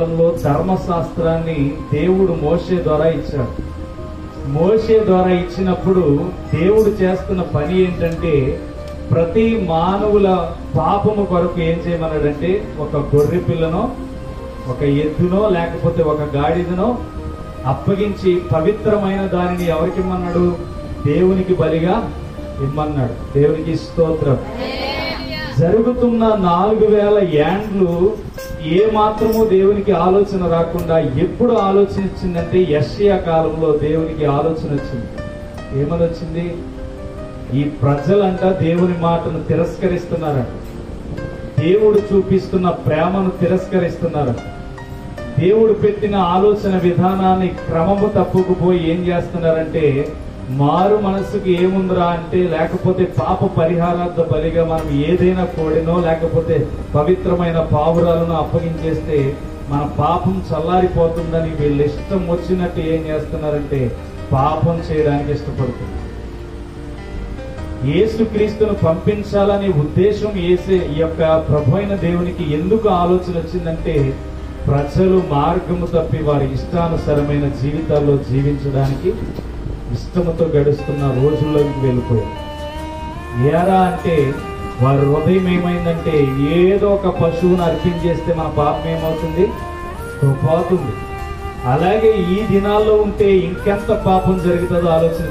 కాలంలో ధర్మశాస్త్రాన్ని దేవుడు మోషే ద్వారా ఇచ్చాడు. మోషే ద్వారా ఇచ్చినప్పుడు దేవుడు చేస్తున్న పని ఏంటంటే, ప్రతి మానవుల పాపము కొరకు ఏం చేయమన్నాడంటే, ఒక గొర్రె పిల్లనో ఒక ఎద్దునో లేకపోతే ఒక గాడిదనో అప్పగించి పవిత్రమైన దానిని ఎవరికి ఇమ్మన్నాడు? దేవునికి బలిగా ఇమ్మన్నాడు. దేవునికి స్తోత్రం. జరుగుతున్న 4000 ఏండ్లు ఏ మాత్రము దేవునికి ఆలోచన రాకుండా ఎప్పుడు ఆలోచన వచ్చిందంటే, యెషయా కాలంలో దేవునికి ఆలోచన వచ్చింది. ఏమని వచ్చింది? ఈ ప్రజలంట దేవుని మాటను తిరస్కరిస్తున్నారంట. దేవుడు చూపిస్తున్న ప్రేమను తిరస్కరిస్తున్నారంట. దేవుడు పెట్టిన ఆలోచన విధానాన్ని క్రమము తప్పుకుపోయి ఏం చేస్తున్నారంటే, మారు మనసుకి ఏముందిరా అంటే, లేకపోతే పాప పరిహారార్థ బలిగా మనం ఏదైనా కోడినో లేకపోతే పవిత్రమైన పావురాలను అప్పగించేస్తే మన పాపం చల్లారిపోతుందని వీళ్ళు ఇష్టం వచ్చినట్టు ఏం చేస్తున్నారంటే పాపం చేయడానికి ఇష్టపడుతుంది. యేసుక్రీస్తును పంపించాలనే ఉద్దేశం ఈ యొక్క ప్రభు అయిన దేవునికి ఎందుకు ఆలోచన వచ్చిందంటే, ప్రజలు మార్గము తప్పి వారి ఇష్టానుసరమైన జీవితాల్లో జీవించడానికి ఇష్టముతో గడుస్తున్న రోజుల్లోకి వెళ్ళిపోయారు. ఏరా అంటే వారి హృదయం ఏమైందంటే, ఏదో ఒక పశువును అర్పించేస్తే మన పాపం ఏమవుతుంది? పోతుంది. అలాగే ఈ దినాల్లో ఉంటే ఇంకెంత పాపం జరుగుతుందో ఆలోచన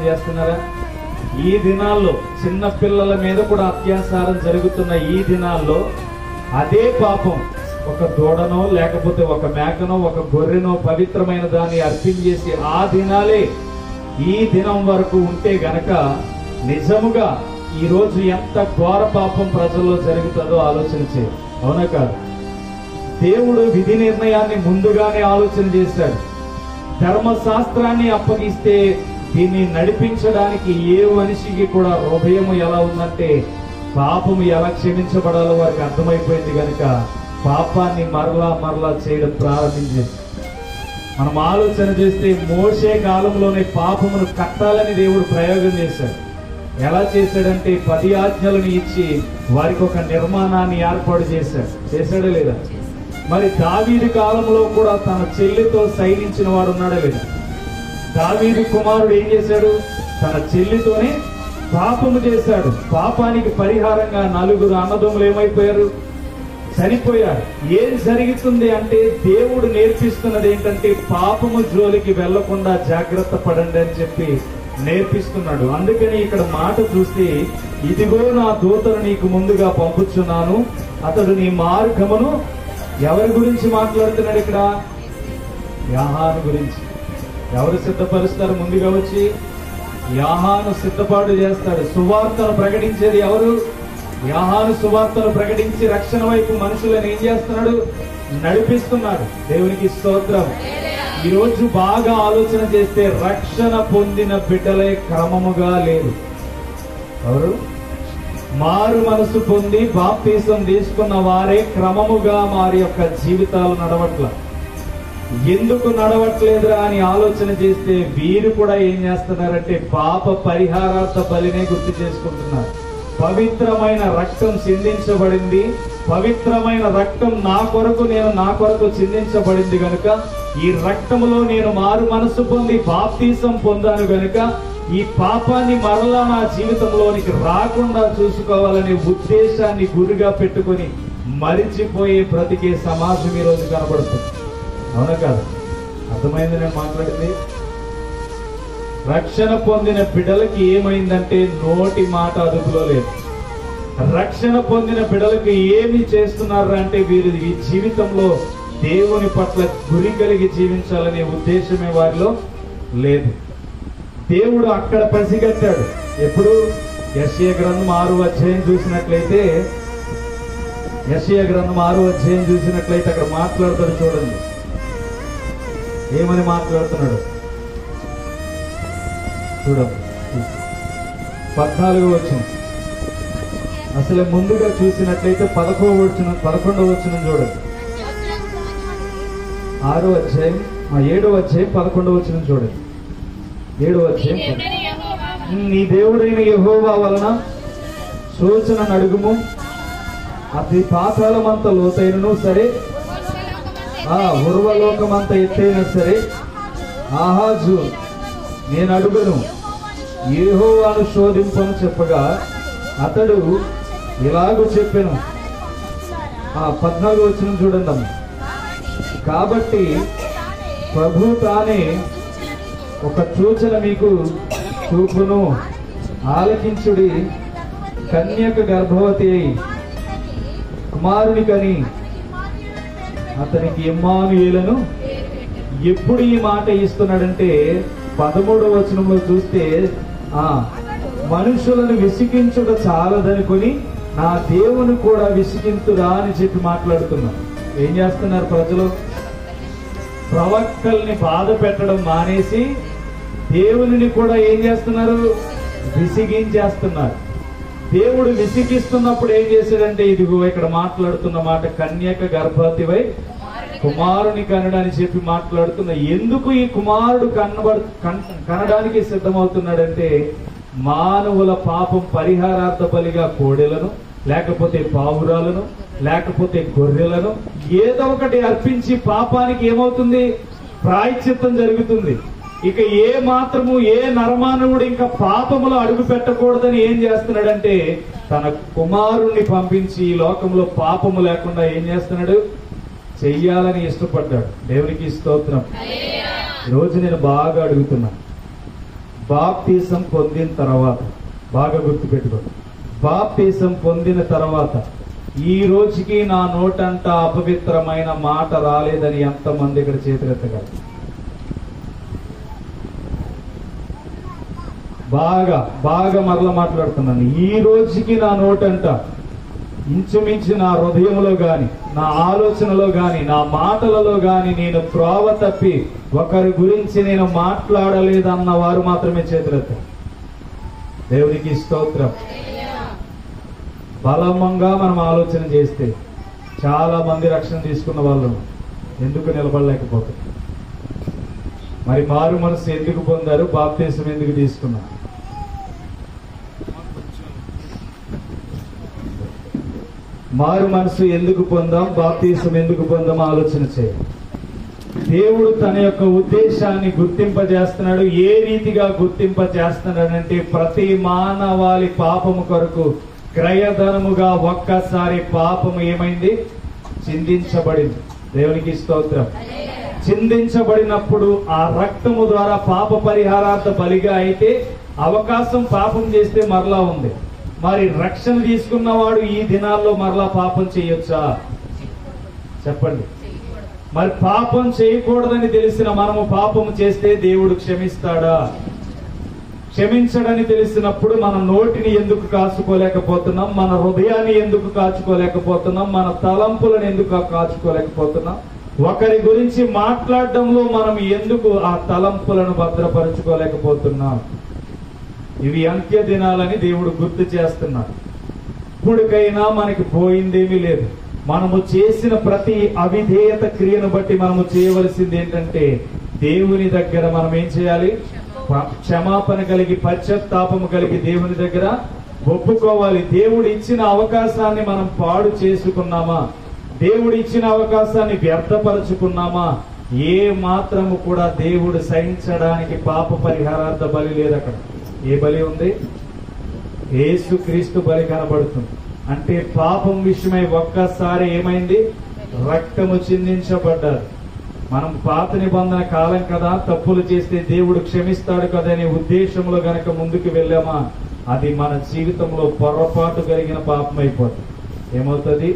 చేస్తున్నారా? ఈ దినాల్లో చిన్న పిల్లల మీద కూడా అత్యాచారం జరుగుతున్న ఈ దినాల్లో అదే పాపం ఒక దూడనో లేకపోతే ఒక మేకనో ఒక గొర్రెనో పవిత్రమైన దాన్ని అర్పించేసి ఆ దినాలే ఈ దినం వరకు ఉంటే గనక నిజముగా ఈ రోజు ఎంత ఘోర పాపం ప్రజల్లో జరుగుతుందో ఆలోచన చేయాలి. అవునా కాదు? దేవుడు విధి నిర్ణయాన్ని ముందుగానే ఆలోచన చేశాడు. ధర్మశాస్త్రాన్ని అప్పగిస్తే దీన్ని నడిపించడానికి ఏ మనిషికి కూడా హృదయం ఎలా ఉందంటే, పాపము ఎలా క్షమించబడాలో వారికి అర్థమైపోయింది కనుక పాపాన్ని మరలా చేయడం ప్రారంభించేది. మనం ఆలోచన చేస్తే మోషే కాలంలోనే పాపమును కట్టాలని దేవుడు ప్రయోగం చేశాడు. ఎలా చేశాడంటే 10 ఆజ్ఞలను ఇచ్చి వారికి ఒక నిర్మాణాన్ని ఏర్పాటు చేశాడా లేదా? మరి దావీదు కాలంలో కూడా తన చెల్లితో సైనించిన వాడు ఉన్నాడా లేదా? దావీదు కుమారుడు ఏం చేశాడు? తన చెల్లితోనే పాపము చేశాడు. పాపానికి పరిహారంగా 4 అన్నదమ్ములు ఏమైపోయారు? చనిపోయారు. ఏం జరుగుతుంది అంటే, దేవుడు నేర్పిస్తున్నది ఏంటంటే, పాపము జోలికి వెళ్లకుండా జాగ్రత్త పడండి అని చెప్పి నేర్పిస్తున్నాడు. అందుకని ఇక్కడ మాట చూస్తే, ఇదిగో నా దూతను నీకు ముందుగా పంపుచున్నాను, అతడు నీ మార్గమును ఎవరి గురించి మాట్లాడుతున్నాడు ఇక్కడ? యాహాను గురించి. ఎవరు సిద్ధపరుస్తారు? ముందుగా వచ్చి యాహాను సిద్ధపాటు చేస్తాడు. సువార్తను ప్రకటించేది ఎవరు? యాహాను సువార్తను ప్రకటించి రక్షణ వైపు మనుషులను ఏం చేస్తున్నాడు? నడిపిస్తున్నాడు. దేవునికి స్తోత్రం. ఈ రోజు బాగా ఆలోచన చేస్తే రక్షణ పొందిన బిడ్డలే క్రమముగా లేరు. ఎవరు? మారు మనసు పొంది బాప్తీసం తీసుకున్న వారే క్రమముగా వారి యొక్క జీవితాలు నడవట్ల. ఎందుకు నడవట్లేదురా అని ఆలోచన చేస్తే వీరు కూడా ఏం చేస్తున్నారంటే పాప పరిహారార్థ బలినే గుర్తు చేసుకుంటున్నారు. పవిత్రమైన రక్తం చిందించబడింది, పవిత్రమైన రక్తం నా కొరకు చిందించబడింది గనుక ఈ రక్తములో నేను మారు మనసు పొంది బాప్తీసం పొందాను గనుక ఈ పాపాన్ని మరలా నా జీవితంలోనికి రాకుండా చూసుకోవాలనే ఉద్దేశాన్ని గురిగా పెట్టుకొని మరిచిపోయే బ్రతికే సమాజం ఈ రోజు కనబడుతుంది. అవునా కాదు? అర్థమైంది నేను మాట్లాడింది? రక్షణ పొందిన బిడ్డలకి ఏమైందంటే నోటి మాట అదుపులో లేదు. రక్షణ పొందిన బిడ్డలకు ఏమి చేస్తున్నారు అంటే వీరు ఈ జీవితంలో దేవుని పట్ల గురి కలిగి జీవించాలనే ఉద్దేశమే వారిలో లేదు. దేవుడు అక్కడ పసిగట్టాడు. ఎప్పుడు? యెషయా గ్రంథం 6వ అధ్యాయం చూసినట్లయితే, యెషయా గ్రంథం 6వ అధ్యాయం చూసినట్లయితే అక్కడ మాట్లాడతాడు. చూడండి ఏమని మాట్లాడుతున్నాడు. చూడండి 14వ వచనం. అసలు ముందుగా చూసినట్లయితే 11వ వచనం చూడండి. 6వ అధ్యాయం 7వ అధ్యాయం 11వ వచనం చూడండి. 7వ అధ్యాయం. నీ దేవుడైన యెహోవా వలన సూచన అడుగుము, అది పాతాళమంత లోతైనను సరే ఉర్వలోకం అంత ఎత్తైనా సరే ఆహాజు నేను అడుగును యెహోవాను శోధింపను చెప్పగా అతడు ఇలాగూ చెప్పెను. 14 వచనం చూడండి అమ్మ. కాబట్టి ప్రభు తానే ఒక సూచన మీకు చూపును, ఆలకించుడి. కన్యక గర్భవతి అయి కుమారుని కని అతనికి ఇమ్మానుయేలును. ఎప్పుడు ఈ మాట ఇస్తున్నాడంటే 13వ వచనంలో చూస్తే మనుషులను విసిగించుట చాలదనుకొని నా దేవుని కూడా విసిగింతురా అని చెప్పి మాట్లాడుతున్నారు. ఏం చేస్తున్నారు ప్రజలు? ప్రవక్తల్ని బాధ పెట్టడం మానేసి దేవుని కూడా ఏం చేస్తున్నారు? విసిగించేస్తున్నారు. దేవుడు విసిగిస్తున్నప్పుడు ఏం చేశాడంటే, ఇదిగో ఇక్కడ మాట్లాడుతున్న మాట కన్యక గర్భవతివై కుమారుని కనడని చెప్పి మాట్లాడుతున్న. ఎందుకు ఈ కుమారుడు కనడానికి సిద్ధమవుతున్నాడంటే, మానవుల పాపం పరిహారార్థ బలిగా కోడెలను, లేకపోతే పావురాలను, లేకపోతే గొర్రెలను ఏదో ఒకటి అర్పించి పాపానికి ఏమవుతుంది? ప్రాయశ్చిత్తం జరుగుతుంది. ఇక ఏ మాత్రము ఏ నరమానవుడు ఇంకా పాపములో అడుగు పెట్టకూడదని ఏం చేస్తున్నాడంటే, తన కుమారుణ్ణి పంపించి ఈ లోకంలో పాపము లేకుండా ఏం చేస్తున్నాడు? చెయ్యాలని ఇష్టపడ్డాడు. దేవునికి స్తోత్రం. ఈరోజు నేను బాగా అడుగుతున్నా, బాప్తిసం పొందిన తర్వాత, బాగా గుర్తుపెట్టుకోండి, బాప్తిసం పొందిన తర్వాత ఈ రోజుకి నా నోటంట అపవిత్రమైన మాట రాలేదని ఎంతమంది ఇక్కడ చేతులెత్తగలరు? బాగా మరలా మాట్లాడుతున్నాను. ఈ రోజుకి నా నోటంట ఇంచుమించు నా హృదయంలో గాని, నా ఆలోచనలో గాని, నా మాటలలో గాని నేను త్రోవ తప్పి ఒకరి గురించి నేను మాట్లాడలేదన్న వారు మాత్రమే చేతులెత్తారు. దేవునికి స్తోత్రం. బలమంగా మనం ఆలోచన చేస్తే చాలా మంది రక్షణ తీసుకున్న వాళ్ళు ఎందుకు నిలబడలేకపోతారు? మరి మారు మనసు ఎందుకు పొందారు? బాప్తిసం ఎందుకు తీసుకున్నారు? మారు మనసు ఎందుకు పొందాం? బాప్తిసం ఎందుకు పొందాం? ఆలోచన చేయాలి. దేవుడు తన యొక్క ఉద్దేశాన్ని గుర్తింపజేస్తున్నాడు. ఏ రీతిగా గుర్తింపజేస్తున్నాడంటే, ప్రతి మానవాళి పాపము కొరకు క్రయధనముగా ఒక్కసారి పాపము ఏమైంది? చిందించబడింది. దేవునికి స్తోత్రం. చిందించబడినప్పుడు ఆ రక్తము ద్వారా పాప పరిహారార్థ బలిగా అయితే అవకాశం పాపం చేస్తే మరలా ఉంది. మరి రక్షణ తీసుకున్నవాడు ఈ దినాల్లో మరలా పాపం చేయొచ్చా? చెప్పండి. మరి పాపం చేయకూడదని తెలిసిన మనము పాపం చేస్తే దేవుడు క్షమిస్తాడా? క్షమించడని తెలిసినప్పుడు మన నోటిని ఎందుకు కాచుకోలేకపోతున్నాం? మన హృదయాన్ని ఎందుకు కాచుకోలేకపోతున్నాం? మన తలంపులను ఎందుకు కాచుకోలేకపోతున్నాం? ఒకరి గురించి మాట్లాడడంలో మనం ఎందుకు ఆ తలంపులను భద్రపరచుకోలేకపోతున్నాం? ఇవి అంత్య దినాలని దేవుడు గుర్తు చేస్తున్నాడు. ఇప్పటికైనా మనకి పోయిందేమీ లేదు. మనము చేసిన ప్రతి అవిధేయత క్రియను బట్టి మనము చేయవలసింది ఏంటంటే, దేవుని దగ్గర మనం ఏం చేయాలి? క్షమాపణ కలిగి, పశ్చాత్తాపము కలిగి దేవుని దగ్గర ఒప్పుకోవాలి. దేవుడు ఇచ్చిన అవకాశాన్ని మనం పాడు చేసుకున్నామా? దేవుడు ఇచ్చిన అవకాశాన్ని వ్యర్థపరచుకున్నామా? ఏ మాత్రము కూడా దేవుడు సహించడానికి పాప పరిహారార్థ బలి లేదు. అక్కడ ఏ బలి ఉంది? యేసుక్రీస్తు బలి కనబడుతుంది. అంటే పాపం విషయమై ఒక్కసారి ఏమైంది? రక్తము చిందించబడ్డారు. మనం పాత నిబంధన కాలం కదా, తప్పులు చేస్తే దేవుడు క్షమిస్తాడు కదా అనే ఉద్దేశంలో గనక ముందుకు వెళ్ళామా, అది మన జీవితంలో పొరపాటు కలిగిన పాపం అయిపోతుంది. ఏమవుతుంది?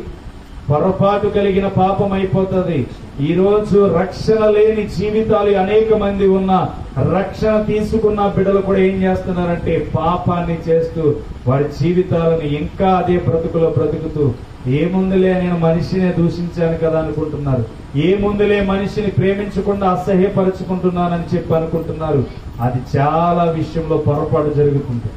పొరపాటు కలిగిన పాపం అయిపోతుంది. ఈ రోజు రక్షణ లేని జీవితాలు అనేక మంది ఉన్న, రక్షణ తీసుకున్న బిడ్డలు కూడా ఏం చేస్తున్నారంటే పాపాన్ని చేస్తూ వారి జీవితాలను ఇంకా అదే బ్రతుకులో బ్రతుకుతూ, ఏముందులే నేను మనిషినే దూషించాను కదా అనుకుంటున్నారు. ఏముందులే మనిషిని ప్రేమించకుండా అసహ్యపరుచుకుంటున్నానని చెప్పి అనుకుంటున్నారు. అది చాలా విషయంలో పొరపాటు జరుగుతుంది.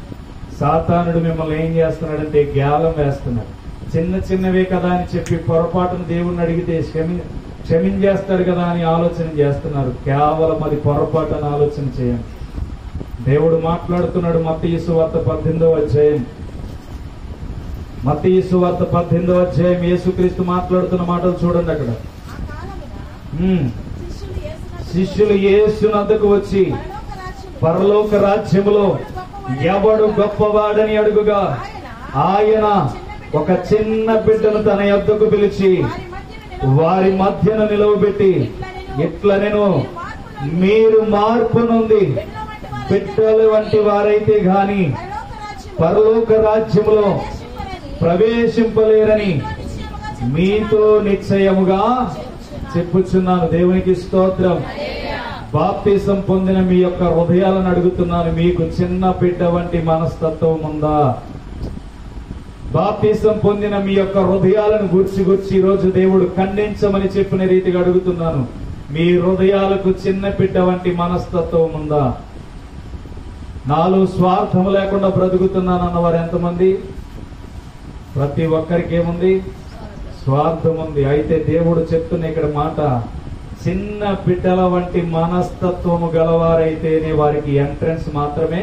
సాతానుడు మిమ్మల్ని ఏం చేస్తున్నాడంటే గ్యాలం వేస్తున్నాడు. చిన్న చిన్నవే కదా అని చెప్పి పొరపాటును దేవుణ్ణి అడిగితే క్షమించేస్తాడు కదా అని ఆలోచన చేస్తున్నారు. కేవలం అది పొరపాటు అని ఆలోచన చేయండి. దేవుడు మాట్లాడుతున్నాడు. మత్తయి సువార్త 18వ అధ్యాయం, మత్తయి సువార్త 18వ అధ్యాయం యేసుక్రీస్తు మాట్లాడుతున్న మాటలు చూడండి. అక్కడ శిష్యులు యేసునద్దకు వచ్చి పరలోక రాజ్యములో ఎవడు గొప్పవాడని అడుగుగా ఆయన ఒక చిన్న బిడ్డను తన యొద్దకు పిలిచి వారి మధ్యన నిలవబెట్టి ఇట్లనెను, మీరు మార్పు నుండి బిడ్డల వంటి వారైతే గాని పరలోక రాజ్యములో ప్రవేశింపలేరని మీతో నిశ్చయముగా చెప్పుచున్నాను. దేవునికి స్తోత్రం. బాప్తిసం పొందిన మీ యొక్క హృదయాలను అడుగుతున్నాను, మీకు చిన్న బిడ్డ వంటి మనస్తత్వం ఉందా? బాప్తిసం పొందిన మీ యొక్క హృదయాలను గుర్చి ఈ రోజు దేవుడు ఖండించమని చెప్పిన రీతిగా అడుగుతున్నాను, మీ హృదయాలకు చిన్న బిడ్డ వంటి మనస్తత్వం ఉందా? నాలో స్వార్థం లేకుండా బ్రతుకుతున్నాను అన్నవారు ఎంతమంది? ప్రతి ఒక్కరికి ఏముంది? స్వార్థం ఉంది. అయితే దేవుడు చెప్తున్న ఇక్కడ మాట, చిన్న బిడ్డల వంటి మనస్తత్వము గలవారైతేనే వారికి ఎంట్రన్స్ మాత్రమే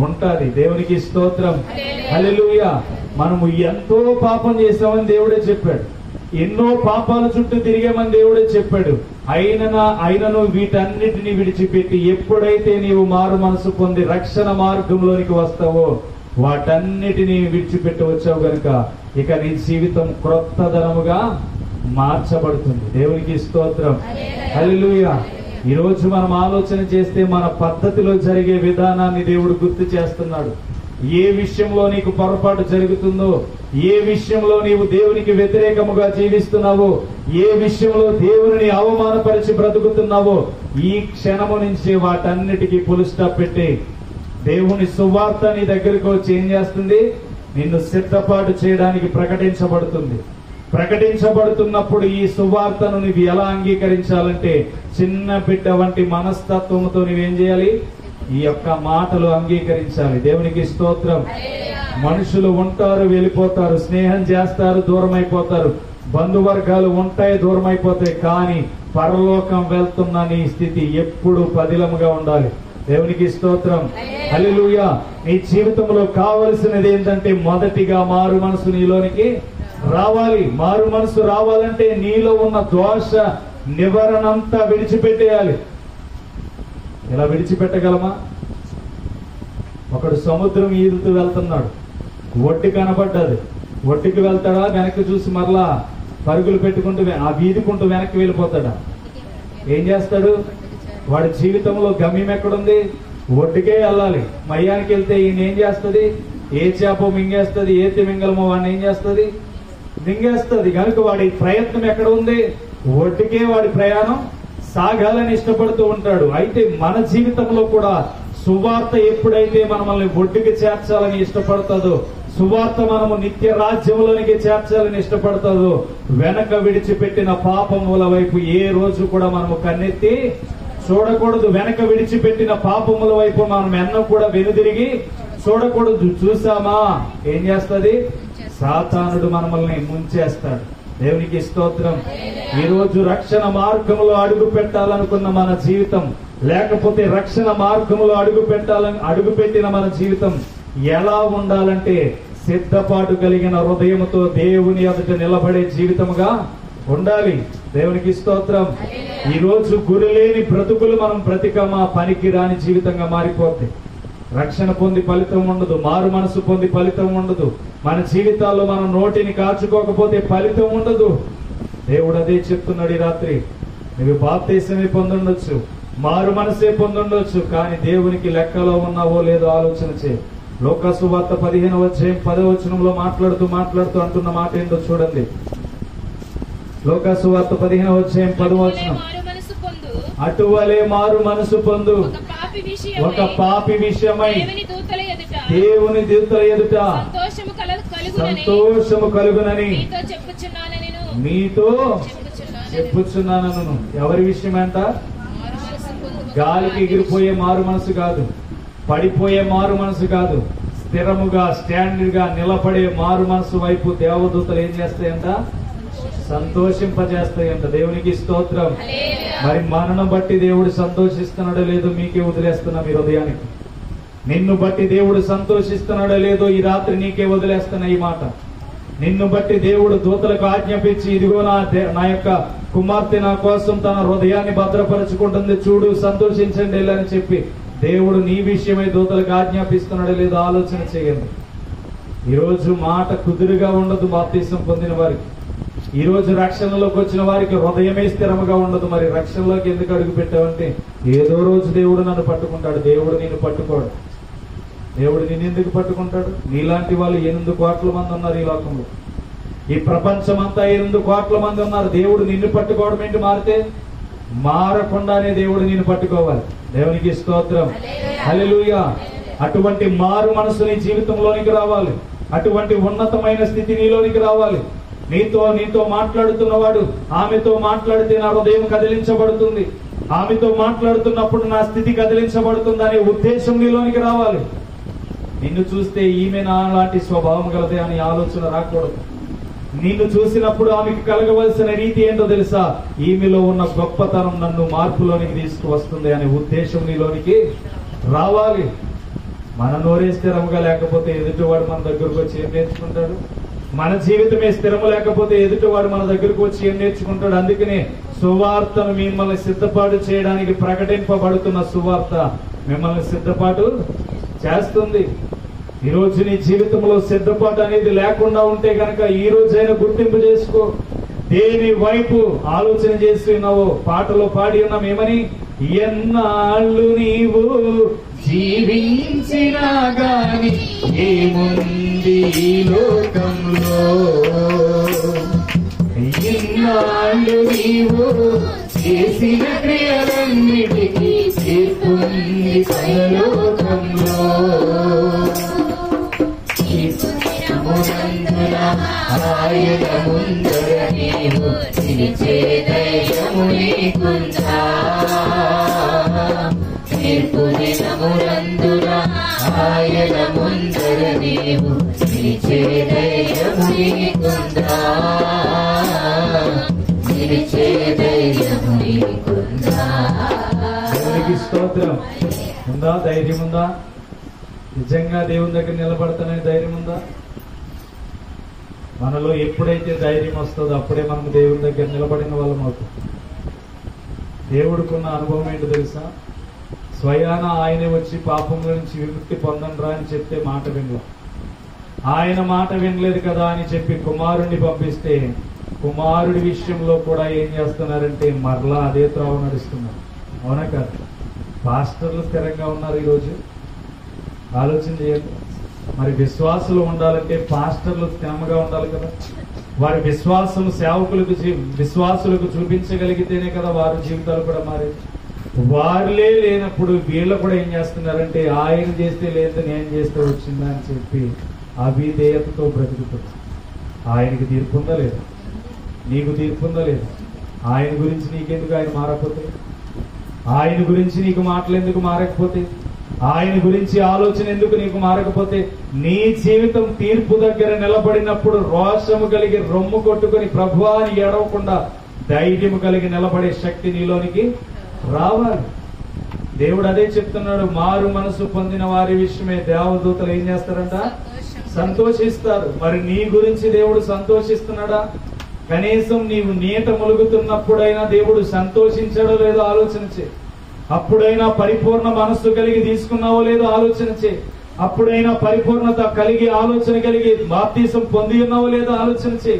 ఉంటది. దేవునికి స్తోత్రం. హల్లెలూయా. మనము ఎంతో పాపం చేసామని దేవుడే చెప్పాడు, ఎన్నో పాపాల చుట్టూ తిరిగామని దేవుడే చెప్పాడు. అయినను వీటన్నిటిని విడిచిపెట్టి ఎప్పుడైతే నీవు మారు మనసు పొంది రక్షణ మార్గంలోనికి వస్తావో వాటన్నిటిని విడిచిపెట్టి వచ్చావు గనుక ఇక నీ జీవితం క్రొత్తదనముగా మార్చబడుతుంది. దేవునికి స్తోత్రం. హల్లెలూయా. ఈ రోజు మనం ఆలోచన చేస్తే మన పద్ధతిలో జరిగే విధానాన్ని దేవుడు గుర్తు చేస్తున్నాడు. ఏ విషయంలో నీకు పొరపాటు జరుగుతుందో, ఏ విషయంలో నీవు దేవునికి వ్యతిరేకముగా జీవిస్తున్నావో, ఏ విషయంలో దేవుని అవమానపరిచి బ్రతుకుతున్నావో ఈ క్షణము నుంచి వాటన్నిటికీ ఫుల్ స్టాప్ పెట్టి దేవుని సువార్త నీ దగ్గరకు వచ్చి ఏం చేస్తుంది? నిన్ను సిద్ధపాటు చేయడానికి ప్రకటించబడుతుంది. ప్రకటించబడుతున్నప్పుడు ఈ సువార్తను నువ్వు ఎలా అంగీకరించాలంటే చిన్న బిడ్డ వంటి మనస్తత్వంతో నువ్వేం చేయాలి? ఈ యొక్క మాటలు అంగీకరించాలి. దేవునికి స్తోత్రం. మనుషులు ఉంటారు, వెళ్ళిపోతారు, స్నేహం చేస్తారు, దూరం అయిపోతారు, బంధువర్గాలు ఉంటాయి, దూరం అయిపోతాయి. కానీ పరలోకం వెళ్తున్న నీ స్థితి ఎప్పుడు పదిలముగా ఉండాలి. దేవునికి స్తోత్రం. హల్లెలూయా. నీ జీవితంలో కావలసినది ఏంటంటే మొదటిగా మారు మనసు నీలోనికి రావాలి. మారు మనసు రావాలంటే నీలో ఉన్న దోష నివారణంతా విడిచిపెట్టేయాలి. ఇలా విడిచిపెట్టగలమా? ఒకడు సముద్రం ఈదుతూ వెళ్తున్నాడు, ఒడ్డు కనబడ్డది, ఒడ్డుకి వెళ్తాడా? వెనక్కి చూసి మరలా పరుగులు పెట్టుకుంటూ వీదుకుంటూ వెనక్కి వెళ్ళిపోతాడా? ఏం చేస్తాడు? వాడి జీవితంలో గమ్యం ఎక్కడుంది? ఒడ్డుకే వెళ్ళాలి. మయ్యానికి వెళ్తే ఈయన ఏం చేస్తుంది? ఏ చేప మింగేస్తుంది, ఏ తిమింగలమో వాడిని ఏం చేస్తుంది? మింగేస్తుంది. కనుక వాడి ప్రయత్నం ఎక్కడ ఉంది? ఒడ్డుకే వాడి ప్రయాణం సాగాలని ఇష్టపడుతూ ఉంటాడు. అయితే మన జీవితంలో కూడా సువార్త ఎప్పుడైతే మనల్ని ఒడ్డుకి చేర్చాలని ఇష్టపడుతుందో, సువార్త మనము నిత్య రాజ్యంలోనికి చేర్చాలని ఇష్టపడుతుందో, వెనక విడిచిపెట్టిన పాపముల వైపు ఏ రోజు కూడా మనము కన్నెత్తి చూడకూడదు. వెనక విడిచిపెట్టిన పాపముల వైపు మనం ఎన్నో కూడా వెనుదిరిగి చూడకూడదు. చూసామా ఏం చేస్తుంది? సాతానుడు మనల్ని ముంచేస్తాడు. దేవునికి స్తోత్రం. ఈ రోజు రక్షణ మార్గంలో అడుగు పెట్టాలనుకున్న మన జీవితం, లేకపోతే రక్షణ మార్గంలో అడుగుపెట్టిన మన జీవితం ఎలా ఉండాలంటే సిద్ధపాటు కలిగిన హృదయముతో దేవుని ఎదుట నిలబడే జీవితముగా ఉండాలి. దేవునికి స్తోత్రం. ఈ రోజు గురిలేని బ్రతుకులు మనం బ్రతికమా పనికి రాని జీవితంగా మారిపోతాయి. రక్షణ పొంది ఫలితం ఉండదు, మారు మనసు పొంది ఫలితం ఉండదు, మన జీవితాల్లో మనం నోటిని కాచుకోకపోతే ఫలితం ఉండదు. దేవుడు అదే చెప్తున్నాడు ఈ రాత్రి. నువ్వు బాప్తిసమే పొందుండొచ్చు, మారు మనసే పొందుండొచ్చు, కానీ దేవునికి లెక్కలో ఉన్నావో లేదో ఆలోచన చేయి. లోకా సువార్త 15వ అధ్యాయం 10వ వచనంలో మాట్లాడుతూ అంటున్న మాట ఏంటో చూడండి. లోకా సువార్త 15వ అధ్యాయం 10వ వచనం, అటువలే మారు మనసు పొందు ఒక పాపి విషయమై దేవుని దూతల ఎదుట సంతోషము కలుగునని మీతో చెప్పుచున్నాను. ఎవరి విషయమంట? గాలికి ఎగిరిపోయే మారు మనసు కాదు, పడిపోయే మారు మనసు కాదు, స్థిరముగా స్టాండర్డ్ గా నిలబడే మారు మనసు వైపు దేవదూతలు ఏం చేస్తాయంట? సంతోషింపజేస్తాయంట. దేవునికి స్తోత్రం. మరి మనను బట్టి దేవుడు సంతోషిస్తున్నాడో లేదో మీకే వదిలేస్తున్నా. మీ హృదయానికి నిన్ను బట్టి దేవుడు సంతోషిస్తున్నాడో లేదో ఈ రాత్రి నీకే వదిలేస్తున్నా ఈ మాట. నిన్ను బట్టి దేవుడు దూతలకు ఆజ్ఞాపించి ఇదిగో నా యొక్క కుమార్తె నా కోసం తన హృదయాన్ని భద్రపరచుకుంటుంది, చూడు సంతోషించండి అని చెప్పి దేవుడు నీ విషయమై దూతలకు ఆజ్ఞాపిస్తున్నాడో లేదో ఆలోచన చేయండి. ఈరోజు మాట కుదురుగా ఉండదు బాప్తిసం పొందిన వారికి. ఈ రోజు రక్షణలోకి వచ్చిన వారికి హృదయమే స్థిరముగా ఉండదు. మరి రక్షణలోకి ఎందుకు అడుగు పెట్టావంటే ఏదో రోజు దేవుడు నన్ను పట్టుకుంటాడు. దేవుడు నిన్ను పట్టుకోడు. దేవుడు నిన్ను ఎందుకు పట్టుకుంటాడు? నీలాంటి వాళ్ళు 8 కోట్ల మంది ఉన్నారు ఈ లోకంలో. ఈ ప్రపంచం అంతా 8 కోట్ల మంది ఉన్నారు. దేవుడు నిన్ను పట్టుకోవడం ఏంటి? మారితే మారకుండానే దేవుడు నిన్ను పట్టుకోవాలి. దేవునికి స్తోత్రం, హల్లెలూయా. అటువంటి మారు మనసు నీ జీవితంలోనికి రావాలి. అటువంటి ఉన్నతమైన స్థితి నీలోనికి రావాలి. నీతో మాట్లాడుతున్నవాడు ఆమెతో మాట్లాడితే నా హృదయం కదిలించబడుతుంది, ఆమెతో మాట్లాడుతున్నప్పుడు నా స్థితి కదిలించబడుతుంది అనే ఉద్దేశం నీలోనికి రావాలి. నిన్ను చూస్తే ఈమె నా లాంటి స్వభావం గలదే అని ఆలోచన రాకూడదు. నిన్ను చూసినప్పుడు ఆమెకు కలగవలసిన రీతి ఏంటో తెలుసా? ఈమెలో ఉన్న గొప్పతనం నన్ను మార్పులోనికి తీసుకువస్తుంది అనే ఉద్దేశం నీలోనికి రావాలి. మన నోరే స్థిరంగా లేకపోతే ఎదుటివాడు మన దగ్గరకు వచ్చి ఏం నేర్చుకుంటాడు? మన జీవితమే స్థిరము లేకపోతే ఎదుటివాడు మన దగ్గరకు వచ్చి ఏం నేర్చుకుంటాడు? అందుకనే సువార్తను మిమ్మల్ని సిద్ధపాటు చేయడానికి ప్రకటింపబడుతున్న సువార్త మిమ్మల్ని సిద్ధపాటు చేస్తుంది. ఈ రోజు నీ జీవితంలో సిద్ధపాటు అనేది లేకుండా ఉంటే కనుక ఈ రోజైనా గుర్తింపు చేసుకో. దేని వైపు ఆలోచన చేస్తున్నావో పాటలో పాడి ఉన్నాం ఏమని? ఎన్నాళ్ళు నీవు జీవించినా గాని ఏముంది ఈ లోకంలో, ఎన్నాళ్ళు నీవు చేసిన క్రియలన్నిటికీ తీర్పుంది పరలోకంలో. ఆయన ముందర నీవు నిలిచే ధైర్యము నీకుందా? తీర్పు దినమునందున ఆయన ముందర నీవు నిలిచే ధైర్యము నీకుందా? నిలిచే ధైర్యము నీకుందా? దేవునికి స్తోత్రం. ఉందా? ధైర్యం ఉందా? నిజంగా దేవుని దగ్గర నిలబడతానని ధైర్యం ఉందా? మనలో ఎప్పుడైతే ధైర్యం వస్తుందో అప్పుడే మనం దేవుని దగ్గర నిలబడిన వాళ్ళం అవుతాం. దేవుడికున్న అనుభవం ఏంటో తెలుసా? స్వయాన ఆయనే వచ్చి పాపంలో నుంచి విముక్తి పొందండ్రా అని చెప్తే మాట వినలా. ఆయన మాట వినలేదు కదా అని చెప్పి కుమారుడిని పంపిస్తే కుమారుడి విషయంలో కూడా ఏం చేస్తున్నారంటే మరలా అదే త్రోవ నడుస్తున్నారు. అవునా కాదు? పాస్టర్లు స్థిరంగా ఉన్నారు ఈరోజు. ఆలోచన చేయండి. మరి విశ్వాసులు ఉండాలంటే పాస్టర్లు స్థిరంగా ఉండాలి కదా. వారి విశ్వాసం విశ్వాసులకు చూపించగలిగితేనే కదా వారి జీవితాలు కూడా మారేది. వారిలే లేనప్పుడు వీళ్ళు కూడా ఏం చేస్తున్నారంటే ఆయన చేస్తే లేదు నేను చేస్తే వచ్చిందా అని చెప్పి అవిధేయతతో బ్రతుకుతుంది. ఆయనకి తీర్పు ఉందా లేదా? నీకు తీర్పు ఉందా లేదా? ఆయన గురించి నీకెందుకు ఆయన మారకపోతే? ఆయన గురించి నీకు మాటలు ఎందుకు మారకపోతే? ఆయన గురించి ఆలోచన ఎందుకు నీకు మారకపోతే? నీ జీవితం తీర్పు దగ్గర నిలబడినప్పుడు రోషము కలిగి రొమ్ము కొట్టుకుని ప్రభువా అని ఏడవకుండా ధైర్యము కలిగి నిలబడే శక్తి నీలోనికి రావాలి. దేవుడు అదే చెప్తున్నాడు. మారు మనసు పొందిన వారి విషయమే దేవదూతలు ఏం చేస్తారంట? సంతోషిస్తారు. మరి నీ గురించి దేవుడు సంతోషిస్తున్నాడా? కనీసం నీవు నీట ములుగుతున్నప్పుడైనా దేవుడు సంతోషించాడో లేదో ఆలోచన చే. అప్పుడైనా పరిపూర్ణ మనస్సు కలిగి తీసుకున్నావో లేదో ఆలోచన చే. అప్పుడైనా పరిపూర్ణత కలిగి ఆలోచన కలిగి బాప్తీసం పొంది ఉన్నావో లేదో ఆలోచన చే.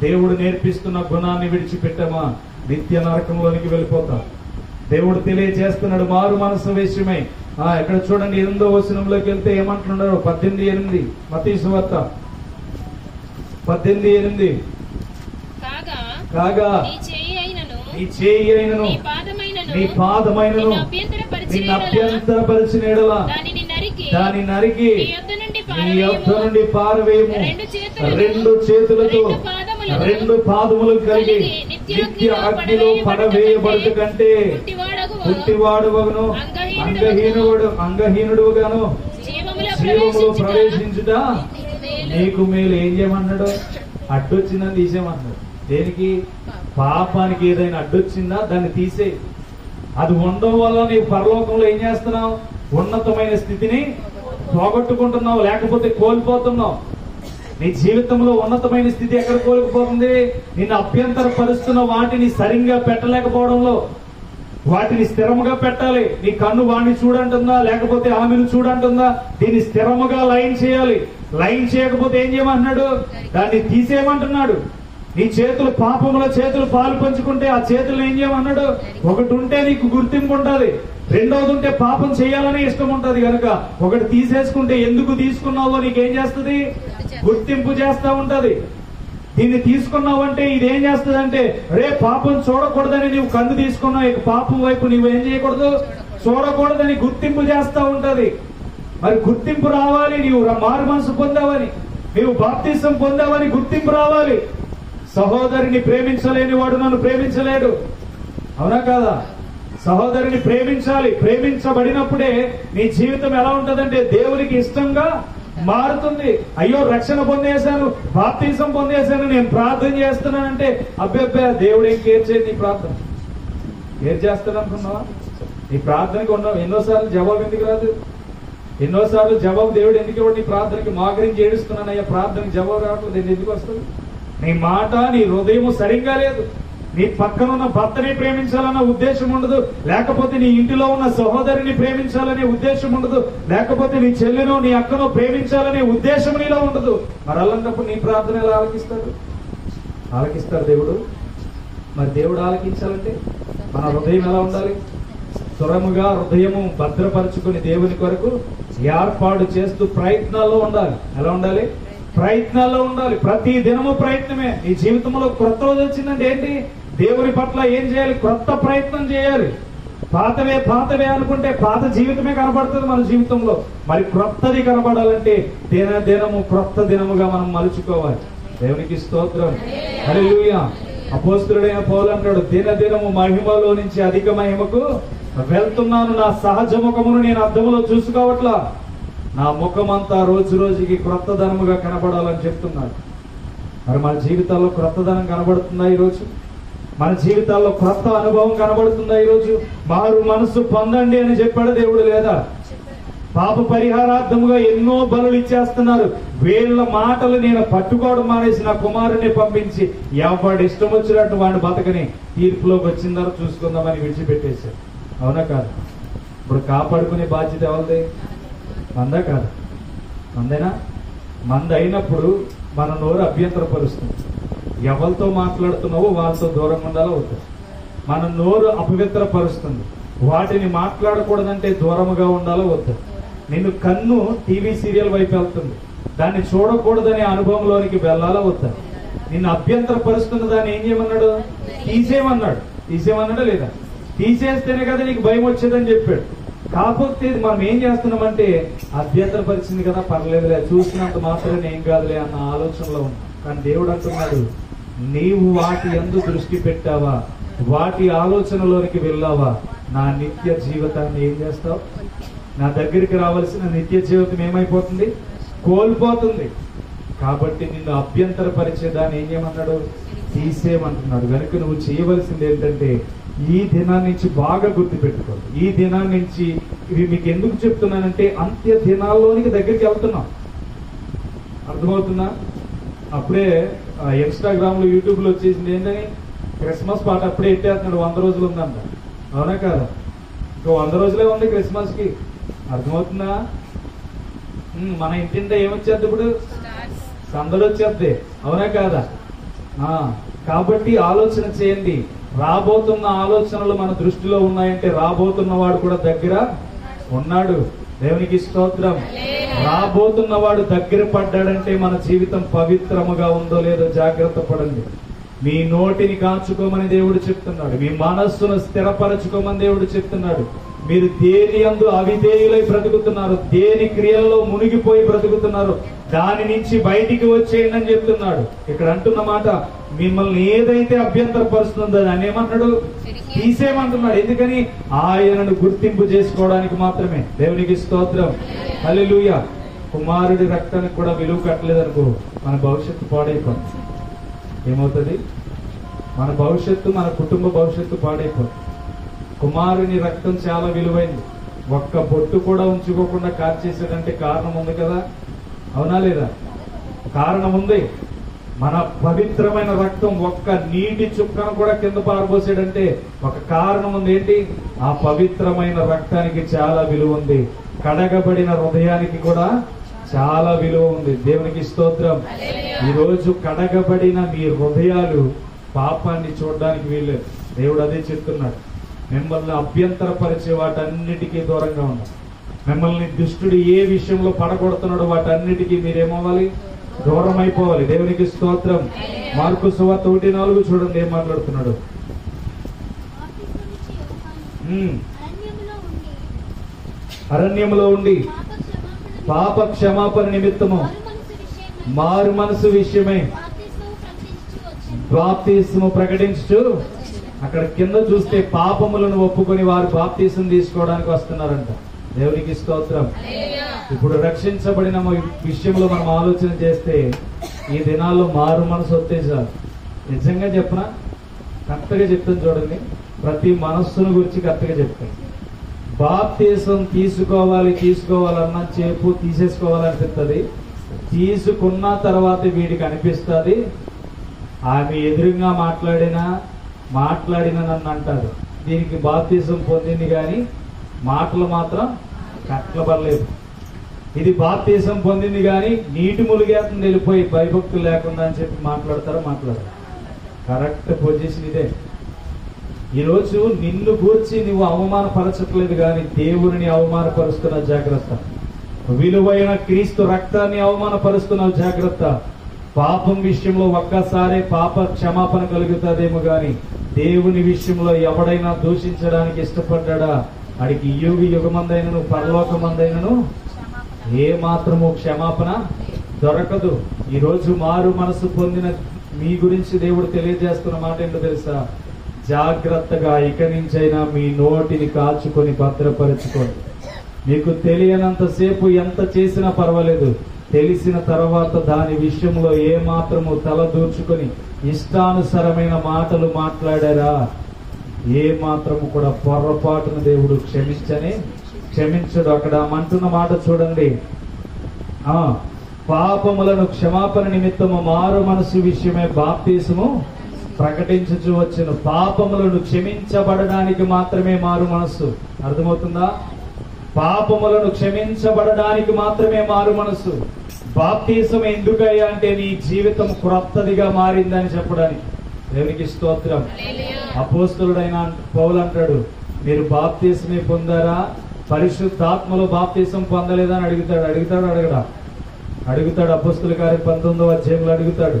దేవుడు నేర్పిస్తున్న గుణాన్ని విడిచిపెట్టామా నిత్య నరకంలోనికి వెళ్ళిపోతాం. దేవుడు తెలియజేస్తున్నాడు మారు మనసు విషయమై. ఇక్కడ చూడండి 8వ వచనంలోకి వెళ్తే ఏమంటున్నాడు? 18:8 మత్తయి సువార్త 18:8. కాగా నీ చేయి అయినను నీ పాదమైనను నిన్ను అభ్యంతరపరిచిన యెడల దాని నరికి నీ యొద్ద నుండి పారవేయము. 2 చేతులతో 2 పాదములు కలిగి నిత్య అగ్నిలో పడవేయబడుట కంటే పుట్టివాడువను అంగహీనుడుగాను జీవములో ప్రవేశించుట నీకు మేలు. ఏం చేయమన్నాడు? అడ్డొచ్చిందని తీసేయమన్నాడు. దేనికి? పాపానికి ఏదైనా అడ్డొచ్చిందా దాన్ని తీసే. అది ఉండడం వల్ల నీవు పరలోకంలో ఏం చేస్తున్నావు? ఉన్నతమైన స్థితిని పోగొట్టుకుంటున్నావు, లేకపోతే కోల్పోతున్నావు. నీ జీవితంలో ఉన్నతమైన స్థితి ఎక్కడ కోల్పోతుంది? నిన్ను అభ్యంతరపరుస్తున్న వాటిని సరిగ్గా పెట్టలేకపోవడంలో. వాటిని స్థిరముగా పెట్టాలి. నీ కన్ను వాడిని చూడంటుందా, లేకపోతే ఆమెను చూడంటుందా? దీన్ని స్థిరముగా లైన్ చేయాలి. లైన్ చేయకపోతే ఏం చేయమంటున్నాడు? దాన్ని తీసేయమంటున్నాడు. నీ చేతులు పాపముల చేతులు పాలు పంచుకుంటే ఆ చేతులు ఏం చేయమన్నాడు? ఒకటి ఉంటే నీకు గుర్తింపు ఉంటది, రెండోది ఉంటే పాపం చేయాలని ఇష్టం ఉంటది. కనుక ఒకటి తీసేసుకుంటే ఎందుకు తీసుకున్నావో నీకేం చేస్తుంది? గుర్తింపు చేస్తా ఉంటది. దీన్ని తీసుకున్నావంటే ఇదేం చేస్తుంది అంటే, రే పాపం చూడకూడదని నీవు కన్ను తీసుకున్నావు, ఇక పాపం వైపు నువ్వేం చేయకూడదు, చూడకూడదని గుర్తింపు చేస్తా ఉంటది. మరి గుర్తింపు రావాలి. నీవు మారు మనసు పొందావని, నీవు బాప్తిసం పొందావని గుర్తింపు రావాలి. సహోదరిని ప్రేమించలేని వాడు నన్ను ప్రేమించలేడు. అవునా కాదా? సహోదరిని ప్రేమించాలి. ప్రేమించబడినప్పుడే నీ జీవితం ఎలా ఉంటదంటే దేవునికి ఇష్టంగా మారుతుంది. అయ్యో రక్షణ పొందేశాను, బాప్తిసం పొందేశాను, నేను ప్రార్థన చేస్తున్నానంటే అబ్బే దేవుడు ఏం కేర్ చేయడు. నీ ప్రార్థన కేర్ చేస్తాడు అనుకున్నావా? నీ ప్రార్థనకి ఉన్నావు ఎన్నోసార్లు జవాబు ఎందుకు రాదు? ఎన్నోసార్లు జవాబు దేవుడు ఎందుకు ఇవ్వడు? నీ ప్రార్థనకి మాగరించి ఏడుస్తున్నాను, అయ్యా ప్రార్థనకి జవాబు రావట్లేదు, ఎందుకు వస్తుంది? నీ మాట, నీ హృదయం సరిగ్గా లేదు. నీ పక్కన ఉన్న భర్తని ప్రేమించాలన్న ఉద్దేశం ఉండదు, లేకపోతే నీ ఇంటిలో ఉన్న సహోదరిని ప్రేమించాలనే ఉద్దేశం ఉండదు, లేకపోతే నీ చెల్లినో నీ అక్కనో ప్రేమించాలనే ఉద్దేశం నీలో ఉండదు. మరి అలాంటప్పుడు నీ ప్రార్థన ఎలా ఆలకిస్తాడు? ఆలకిస్తాడు దేవుడు. మరి దేవుడు ఆలకించాలంటే మన హృదయం ఎలా ఉండాలి? స్థిరముగా హృదయము భద్రపరుచుకుని దేవుని కొరకు ఏర్పాటు చేస్తూ ప్రయత్నాల్లో ఉండాలి. ఎలా ఉండాలి? ప్రయత్నాల్లో ఉండాలి. ప్రతి దినము ప్రయత్నమే. నీ జీవితంలో కొత్త రోజు వచ్చిందంటే ఏంటి? దేవుని పట్ల ఏం చేయాలి? కొత్త ప్రయత్నం చేయాలి. పాతవే అనుకుంటే పాత జీవితమే కనబడుతుంది మన జీవితంలో. మరి క్రొత్తది కనబడాలంటే దినము క్రొత్త దినముగా మనం మలుచుకోవాలి. దేవునికి స్తోత్రం. హల్లెలూయా. అపోస్తలుడైన పౌలు అంటాడు, దినము మహిమలో నుంచి అధిక మహిమకు వెళ్తున్నాను, నా సహజ ముఖమును నేను అద్దములో చూసుకోవట్లా, నా ముఖం అంతా రోజు రోజుకి క్రొత్తదనముగా కనబడాలని చెప్తున్నాడు. మరి మన జీవితాల్లో క్రొత్తదనం కనబడుతుందా ఈరోజు? మన జీవితాల్లో క్రొత్త అనుభవం కనబడుతుందా ఈరోజు? మారు మనసు పొందండి అని చెప్పాడు దేవుడు లేదా? పాప పరిహారార్థముగా ఎన్నో బలులు ఇచ్చేస్తున్నారు. వీళ్ళ మాటలు నేను పట్టుకోవడం మానేసి నా కుమారుని పంపించి ఎవడు ఇష్టం వచ్చినట్టు వాడిని బతకని తీర్పులోకి వచ్చిందారో చూసుకుందామని విడిచిపెట్టేశారు. అవునా కాదు? ఇప్పుడు కాపాడుకునే బాధ్యత ఎవరిది? మందా కాదు? మందేనా? మంద అయినప్పుడు మన నోరు అభ్యంతరపరుస్తుంది. ఎవరితో మాట్లాడుతున్నావో వాళ్ళతో దూరంగా ఉండాలో వద్దు. మన నోరు అపవిత్రపరుస్తుంది. వాటిని మాట్లాడకూడదంటే దూరముగా ఉండాలో వద్దు. నిన్ను కన్ను టీవీ సీరియల్ వైపు వెళ్తుంది, దాన్ని చూడకూడదనే అనుభవంలోనికి వెళ్ళాలో వద్దా? నిన్ను అభ్యంతరపరుస్తున్న దాన్ని ఏం చేయమన్నాడు? తీసేయమన్నాడు. తీసేయమన్నాడా లేదా? తీసేస్తేనే కదా నీకు భయం వచ్చేదని చెప్పాడు. కాకపోతే మనం ఏం చేస్తున్నామంటే అభ్యంతరపరిచింది కదా పర్లేదులే, చూసినంత మాత్రమే ఏం కాదులే అన్న ఆలోచనలో ఉన్నాం. కానీ దేవుడు అంటున్నాడు, నీవు వాటి యందు దృష్టి పెట్టావా, వాటి ఆలోచనలోనికి వెళ్ళావా, నా నిత్య జీవితాన్ని ఏం చేస్తావు? నా దగ్గరికి రావాల్సిన నిత్య జీవితం ఏమైపోతుంది? కోల్పోతుంది. కాబట్టి నిన్ను అభ్యంతరపరిచేదాన్ని ఏం చేయమన్నాడు? తీసేయమంటున్నాడు. కనుక నువ్వు చేయవలసింది ఏంటంటే ఈ దినాన్ని నుంచి బాగా గుర్తుపెట్టుకోండి. ఈ దినాన్ని నుంచి ఇవి మీకు ఎందుకు చెప్తున్నానంటే అంత్య దినాల్లోనికి దగ్గరికి వెళ్తున్నాం. అర్థమవుతుందా? అప్పుడే ఇన్స్టాగ్రామ్ లో యూట్యూబ్ లో వచ్చేసింది ఏంటని క్రిస్మస్ పాట అప్పుడే ఎట్టేస్తున్నాడు. 100 రోజులు ఉందంట. అవునా కాదా? ఇంకా 100 రోజులే ఉంది క్రిస్మస్ కి. అర్థమవుతుందా? మన ఇంటింట ఏమొచ్చేద్ది ఇప్పుడు? సందడి వచ్చేద్ది. అవునా కాదా? కాబట్టి ఆలోచన చేయండి. రాబోతున్న ఆలోచనలు మన దృష్టిలో ఉన్నాయంటే రాబోతున్నవాడు కూడా దగ్గర ఉన్నాడు. దేవునికి స్తోత్రం. రాబోతున్నవాడు దగ్గర పడ్డాడంటే మన జీవితం పవిత్రముగా ఉందో లేదో జాగ్రత్త పడండి. మీ నోటిని కాచుకోమని దేవుడు చెప్తున్నాడు. మీ మనస్సును స్థిరపరచుకోమని దేవుడు చెప్తున్నాడు. మీరు దేని యందు అవిధేయులై బ్రతుకుతున్నారు, దేని క్రియల్లో మునిగిపోయి బ్రతుకుతున్నారు, దాని నుంచి బయటికి వచ్చేయండి అని చెప్తున్నాడు. ఇక్కడ అంటున్న మాట, మిమ్మల్ని ఏదైతే అభ్యంతరపరుస్తుందో దాన్ని ఏమన్నాడు? తీసేయమంటున్నాడు. ఎందుకని? ఆయనను గుర్తింపు చేసుకోవడానికి మాత్రమే. దేవునికి స్తోత్రం. హల్లెలూయా. కుమారుడి రక్తానికి కూడా విలువ కట్టలేదనుకో, మన భవిష్యత్తు పాడైపోతుంది. ఏమవుతుంది? మన భవిష్యత్తు, మన కుటుంబ భవిష్యత్తు పాడైపోతుంది. కుమారుని రక్తం చాలా విలువైంది. ఒక్క బొట్టు కూడా ఉంచుకోకుండా కార్చేసాడంటే కారణం ఉంది కదా? అవునా లేదా? కారణం ఉంది. మన పవిత్రమైన రక్తం ఒక్క నీటి చుక్కను కూడా కింద పారబోసాడంటే ఒక కారణం ఉంది. ఏంటి? ఆ పవిత్రమైన రక్తానికి చాలా విలువ ఉంది. కడగబడిన హృదయానికి కూడా చాలా విలువ ఉంది. దేవునికి స్తోత్రం. ఈరోజు కడగబడిన మీ హృదయాలు పాపాన్ని చూడడానికి వీల్లేదు. దేవుడు అదే చెప్తున్నాడు. మిమ్మల్ని అభ్యంతరపరిచే వాటన్నిటికీ దూరంగా ఉన్నారు. మిమ్మల్ని దుష్టుడు ఏ విషయంలో పడగొడుతున్నాడో వాటన్నిటికీ మీరేమవ్వాలి? దూరం అయిపోవాలి. దేవునికి స్తోత్రం. మార్కు సువార్త 1:4 చూడండి ఏం మాట్లాడుతున్నాడు. అరణ్యములో ఉండి పాప క్షమాపణ నిమిత్తము మారు మనసు విషయమై బాప్తిస్మము ప్రకటించు. అక్కడ కింద చూస్తే పాపములను ఒప్పుకొని వారు బాప్తిసం తీసుకోవడానికి వస్తున్నారంట. దేవునికి స్తోత్రం. ఇప్పుడు రక్షించబడిన విషయంలో మనం ఆలోచన చేస్తే ఈ దినాల్లో మారు మనసు వస్తే చాలు. నిజంగా చెప్పనా, కరెక్ట్గా చెప్తాను చూడండి. ప్రతి మనస్సును గురించి కరెక్ట్గా చెప్తాను. బాప్తిసం తీసుకోవాలన్న చేపు తీసేసుకోవాలనిపిస్తుంది. తీసుకున్న తర్వాత వీడికి అనిపిస్తుంది ఆమె ఎదురుగా మాట్లాడిన నన్ను అంటారు. దీనికి బాప్తిసం పొందింది కానీ మాటలు మాత్రం కట్టబడలేదు. ఇది బాప్తిసం పొందింది కానీ నీటి ములిగేస్తుంది వెళ్ళిపోయి భయభక్తులు లేకుండా అని చెప్పి మాట్లాడరు. కరెక్ట్ పొజిషన్ ఇదే. ఈరోజు నిన్ను గూర్చి నువ్వు అవమానపరచట్లేదు కానీ దేవుని అవమానపరుస్తున్న జాగ్రత్త. విలువైన క్రీస్తు రక్తాన్ని అవమానపరుస్తున్నావు, జాగ్రత్త. పాపం విషయంలో ఒక్కసారి పాప క్షమాపణ కలుగుతుందేమో గాని దేవుని విషయంలో ఎవడైనా దూషించడానికి ఇష్టపడ్డా వాడికి యుగమందైనను పరలోకమందైనను ఏ మాత్రము క్షమాపణ దొరకదు. ఈరోజు మారు మనసు పొందిన మీ గురించి దేవుడు తెలియజేస్తున్న మాట ఏంటో తెలుసా? జాగ్రత్తగా ఇక నుంచైనా మీ నోటిని కాచుకొని భద్రపరచుకోండి. మీకు తెలియనంతసేపు ఎంత చేసినా పర్వాలేదు. తెలిసిన తర్వాత దాని విషయంలో ఏ మాత్రము తల దూర్చుకొని ఇష్టానుసరమైన మాటలు మాట్లాడారా ఏ మాత్రము కూడా పొరపాటును దేవుడు క్షమించడు. అక్కడ అంటున్న మాట చూడండి. పాపములను క్షమాపణ నిమిత్తము మారు మనసు విషయమే బాప్తిసము ప్రకటించుచు వచ్చును. పాపములను క్షమించబడడానికి మాత్రమే మారు మనస్సు. అర్థమవుతుందా? పాపములను క్షమించబడడానికి మాత్రమే మారు మనస్సు. బాప్తిసం ఎందుకయ్యా అంటే నీ జీవితం క్రొత్తదిగా మారిందని చెప్పడానికి. దేవునికి స్తోత్రం. అపోస్తలుడైన పౌలు అంటాడు, మీరు బాప్తిసమే పొందారా? పరిశుద్ధాత్మలో బాప్తిసం పొందలేదా అని అడుగుతాడు. అపోస్తల కార్యం 19వ అధ్యాయంలో అడుగుతాడు.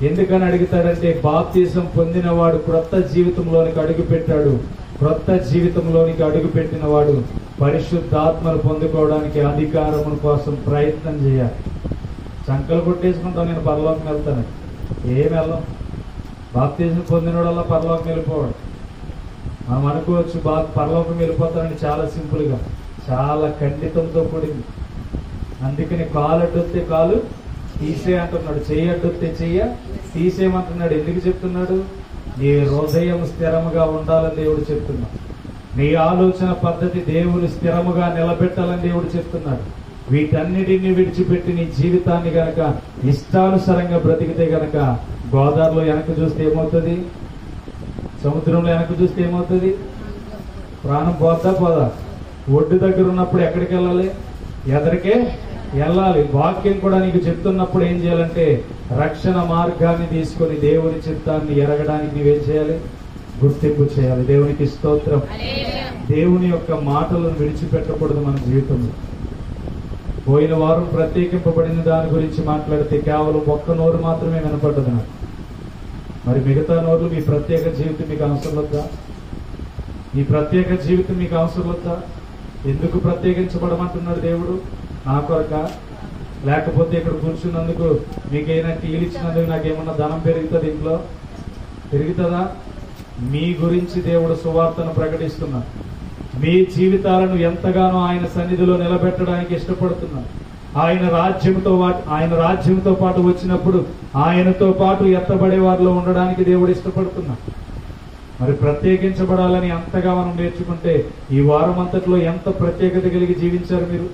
ఎందుకని అడుగుతాడంటే బాప్తిసం పొందిన వాడు క్రొత్త జీవితంలోనికి అడుగుపెట్టాడు. క్రొత్త జీవితంలోనికి అడుగుపెట్టిన వాడు పరిశుద్ధాత్మను పొందుకోవడానికి అధికారము కోసం ప్రయత్నం చేయాలి. చంకలు కొట్టేసుకుంటాం నేను పరలోకం వెళ్తాను, ఏం వెళ్ళం. బాప్తిసం పొందినోడల్లా పరలోకం వెళ్ళిపోవడం. మనం అనుకోవచ్చు పరలోకం వెళ్ళిపోతానని. చాలా సింపుల్ గా, చాలా ఖండితంతో కూడింది. అందుకని కాలు అడ్డొస్తే కాలు తీసే అంటున్నాడు, చెయ్యి అడ్డొస్తే చెయ్య తీసేయమంటున్నాడు. ఎందుకు చెప్తున్నాడు? నీ హృదయం స్థిరముగా ఉండాలని దేవుడు చెప్తున్నాడు. నీ ఆలోచన పద్ధతి దేవుని స్థిరముగా నిలబెట్టాలని దేవుడు చెప్తున్నాడు. వీటన్నిటిని విడిచిపెట్టి నీ జీవితాన్ని గనక ఇష్టానుసారంగా బ్రతికితే గనక గోదావరిలో వెనక చూస్తే ఏమవుతుంది? సముద్రంలో వెనక చూస్తే ఏమవుతుంది? ప్రాణం పోదా? ఒడ్డు దగ్గర ఉన్నప్పుడు ఎక్కడికి వెళ్ళాలి? ఎదరికే వెళ్ళాలి. వాక్యం కూడా నీకు చెప్తున్నప్పుడు ఏం చేయాలంటే రక్షణ మార్గాన్ని తీసుకొని దేవుని చిత్తాన్ని ఎరగడానికి నీవేం చేయాలి? గుర్తింపు చేయాలి. దేవునికి స్తోత్రం. దేవుని యొక్క మాటలను విడిచిపెట్టకూడదు మన జీవితంలో. పోయిన వారం ప్రత్యేకింపబడిన దాని గురించి మాట్లాడితే కేవలం ఒక్క నోరు మాత్రమే వినపడ్డది నాకు. మరి మిగతా నోర్లు మీ ప్రత్యేక జీవితం మీకు అవసరం వద్దా? ఈ ప్రత్యేక జీవితం మీకు అవసరం వద్దా? ఎందుకు ప్రత్యేకించబడమంటున్నాడు దేవుడు? నా కొరక? లేకపోతే ఇక్కడ కూర్చున్నందుకు మీకైనా టీలు ఇచ్చినందుకు నాకేమన్నా ధనం పెరుగుతుంది? ఇంట్లో పెరుగుతుందా? మీ గురించి దేవుడు సువార్తను ప్రకటిస్తున్నాడు. మీ జీవితాలను ఎంతగానో ఆయన సన్నిధిలో నిలబెట్టడానికి ఇష్టపడుతున్నాడు. ఆయన రాజ్యంతో పాటు వచ్చినప్పుడు ఆయనతో పాటు ఎత్తబడే వారిలో ఉండడానికి దేవుడు ఇష్టపడుతున్నాడు. మరి ప్రత్యేకించబడాలని అంతగా మనం నేర్చుకుంటే ఈ వారం అంతట్లో ఎంత ప్రత్యేకత కలిగి జీవించారు మీరు?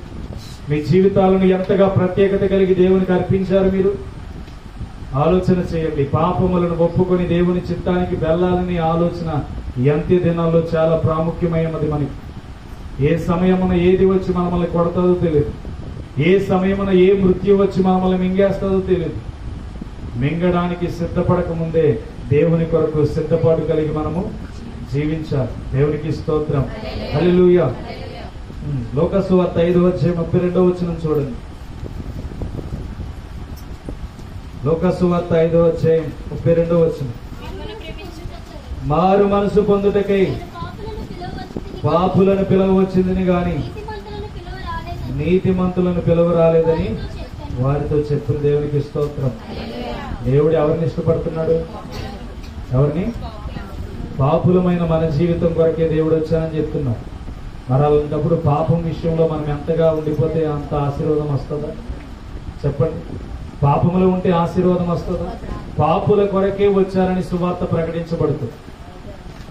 మీ జీవితాలను ఎంతగా ప్రత్యేకత కలిగి దేవునికి అర్పించారు మీరు? ఆలోచన చేయండి. పాపములను ఒప్పుకొని దేవుని చిత్తానికి వెళ్ళాలని ఆలోచన ఈ అంత్య దినాల్లో చాలా ప్రాముఖ్యమైనది. మనకి ఏ సమయమున ఏది వచ్చి మనల్ని కొడతాదో తెలియదు. ఏ సమయమున ఏ మృత్యు వచ్చి మనల్ని మింగేస్తుందో తెలియదు. మింగడానికి సిద్ధపడక ముందే దేవుని కొరకు సిద్ధపాటు కలిగి మనము జీవించాలి. దేవునికి స్తోత్రం. హల్లెలూయా. లోకాసు వార్త 5:32 చూడండి. లోకాసు వార్త 5:32 మారు మనసు పొందుటకై పాపులను పిలవవచ్చిందని గాని నీతిమంతులను పిలవ రాలేదని వారితో చెప్పిన దేవునికి స్తోత్రం. దేవుడు ఎవరిని ఇష్టపడుతున్నాడు? ఎవరిని? పాపులమైన మన జీవితం కొరకే దేవుడు వచ్చానని చెప్తున్నాడు. మరి అలాంటప్పుడు పాపం విషయంలో మనం ఎంతగా ఉండిపోతే అంత ఆశీర్వాదం వస్తుందా? చెప్పండి. పాపములు ఉంటే ఆశీర్వాదం వస్తుందా? పాపుల కొరకే వచ్చారని సువార్త ప్రకటించబడుతుంది.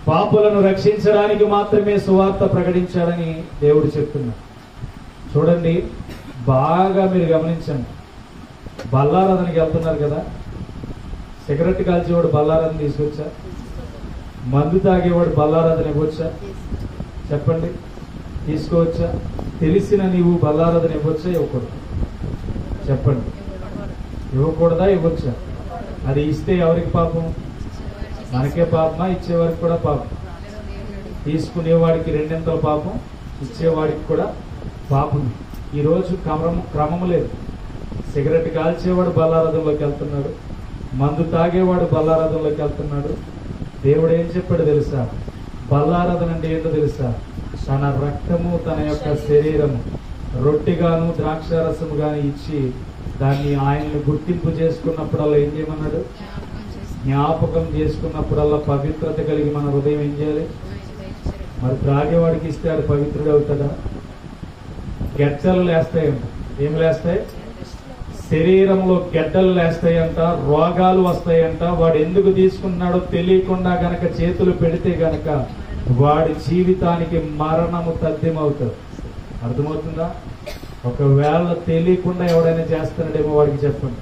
పాపులను రక్షించడానికి మాత్రమే సువార్త ప్రకటించాడని దేవుడు చెప్తున్నాడు. చూడండి, బాగా మీరు గమనించండి. బల్లారాధనకి వెళ్తున్నారు కదా, సిగరెట్ కాల్చేవాడు బల్లారాధన తీసుకొచ్చా? మందు తాగేవాడు బల్లారాధన ఇవ్వచ్చా? చెప్పండి, తీసుకోవచ్చా? తెలిసిన నీవు బల్లారాధన ఇవ్వచ్చా? ఇవ్వకూడదు? చెప్పండి, ఇవ్వకూడదా? ఇవ్వచ్చా? అది ఇస్తే ఎవరికి పాపం? మనకే పాపమా? ఇచ్చేవారికి కూడా పాపం. తీసుకునేవాడికి రెండింతల పాపం, ఇచ్చేవాడికి కూడా పాపం. ఈరోజు క్రమం లేదు. సిగరెట్ కాల్చేవాడు బల్లారాధనలోకి వెళ్తున్నాడు, మందు తాగేవాడు బల్లారాధనలోకి వెళ్తున్నాడు. దేవుడు ఏం చెప్పాడు తెలుసా? బల్లారాధన అంటే ఏంటో తెలుసా? తన రక్తము, తన యొక్క శరీరము రొట్టెగాను ద్రాక్షారసము గాని ఇచ్చి దాన్ని ఆయనను గుర్తింపు చేసుకున్నప్పుడల్లా ఏం చేయమన్నాడు? జ్ఞాపకం చేసుకున్నప్పుడల్లా పవిత్రత కలిగి మన హృదయం ఏం చేయాలి? మరి త్రాగేవాడికి ఇస్తే అది పవిత్రుడు అవుతాడా? గెడ్డలు లేస్తాయంట. ఏం లేస్తాయి? శరీరంలో గెడ్డలు లేస్తాయంట, రోగాలు వస్తాయంట. వాడు ఎందుకు తీసుకున్నాడో తెలియకుండా గనక చేతులు పెడితే గనక వాడి జీవితానికి మరణము తథ్యమవుతుంది. అర్థమవుతుందా? ఒకవేళ తెలియకుండా ఎవడైనా చేస్తున్నాడేమో వాడికి చెప్పండి.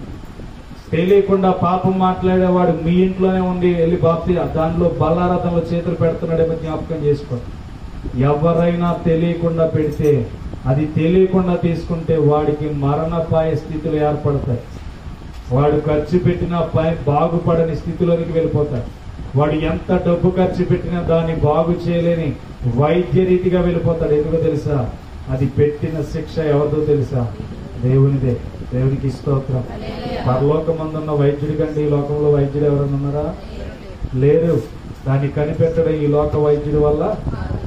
తెలియకుండా పాపం మాట్లాడేవాడు మీ ఇంట్లోనే ఉండి వెళ్ళి బాప్తి దానిలో బల్లారాధనలో చేతులు పెడుతున్నాడేమో జ్ఞాపకం చేసుకోండి. ఎవరైనా తెలియకుండా పెడితే, అది తెలియకుండా తీసుకుంటే వాడికి మరణపాయ స్థితులు ఏర్పడతాయి. వాడు ఖర్చు పెట్టిన బాగుపడని స్థితిలోనికి వెళ్ళిపోతాడు. వాడు ఎంత డబ్బు ఖర్చు పెట్టినా దాన్ని బాగు చేయలేని వైద్య రీతిగా వెళ్ళిపోతాడు. ఎందుకో తెలుసా? అది పెట్టిన శిక్ష ఎవరిదో తెలుసా? దేవునిదే. దేవునికి స్తోత్రం. పరలోకమందున్న వైద్యుడి కంటే ఈ లోకంలో వైద్యుడు ఎవరన్నా ఉన్నారా? లేరు. దాన్ని కనిపెట్టడం ఈ లోక వైద్యుడి వల్ల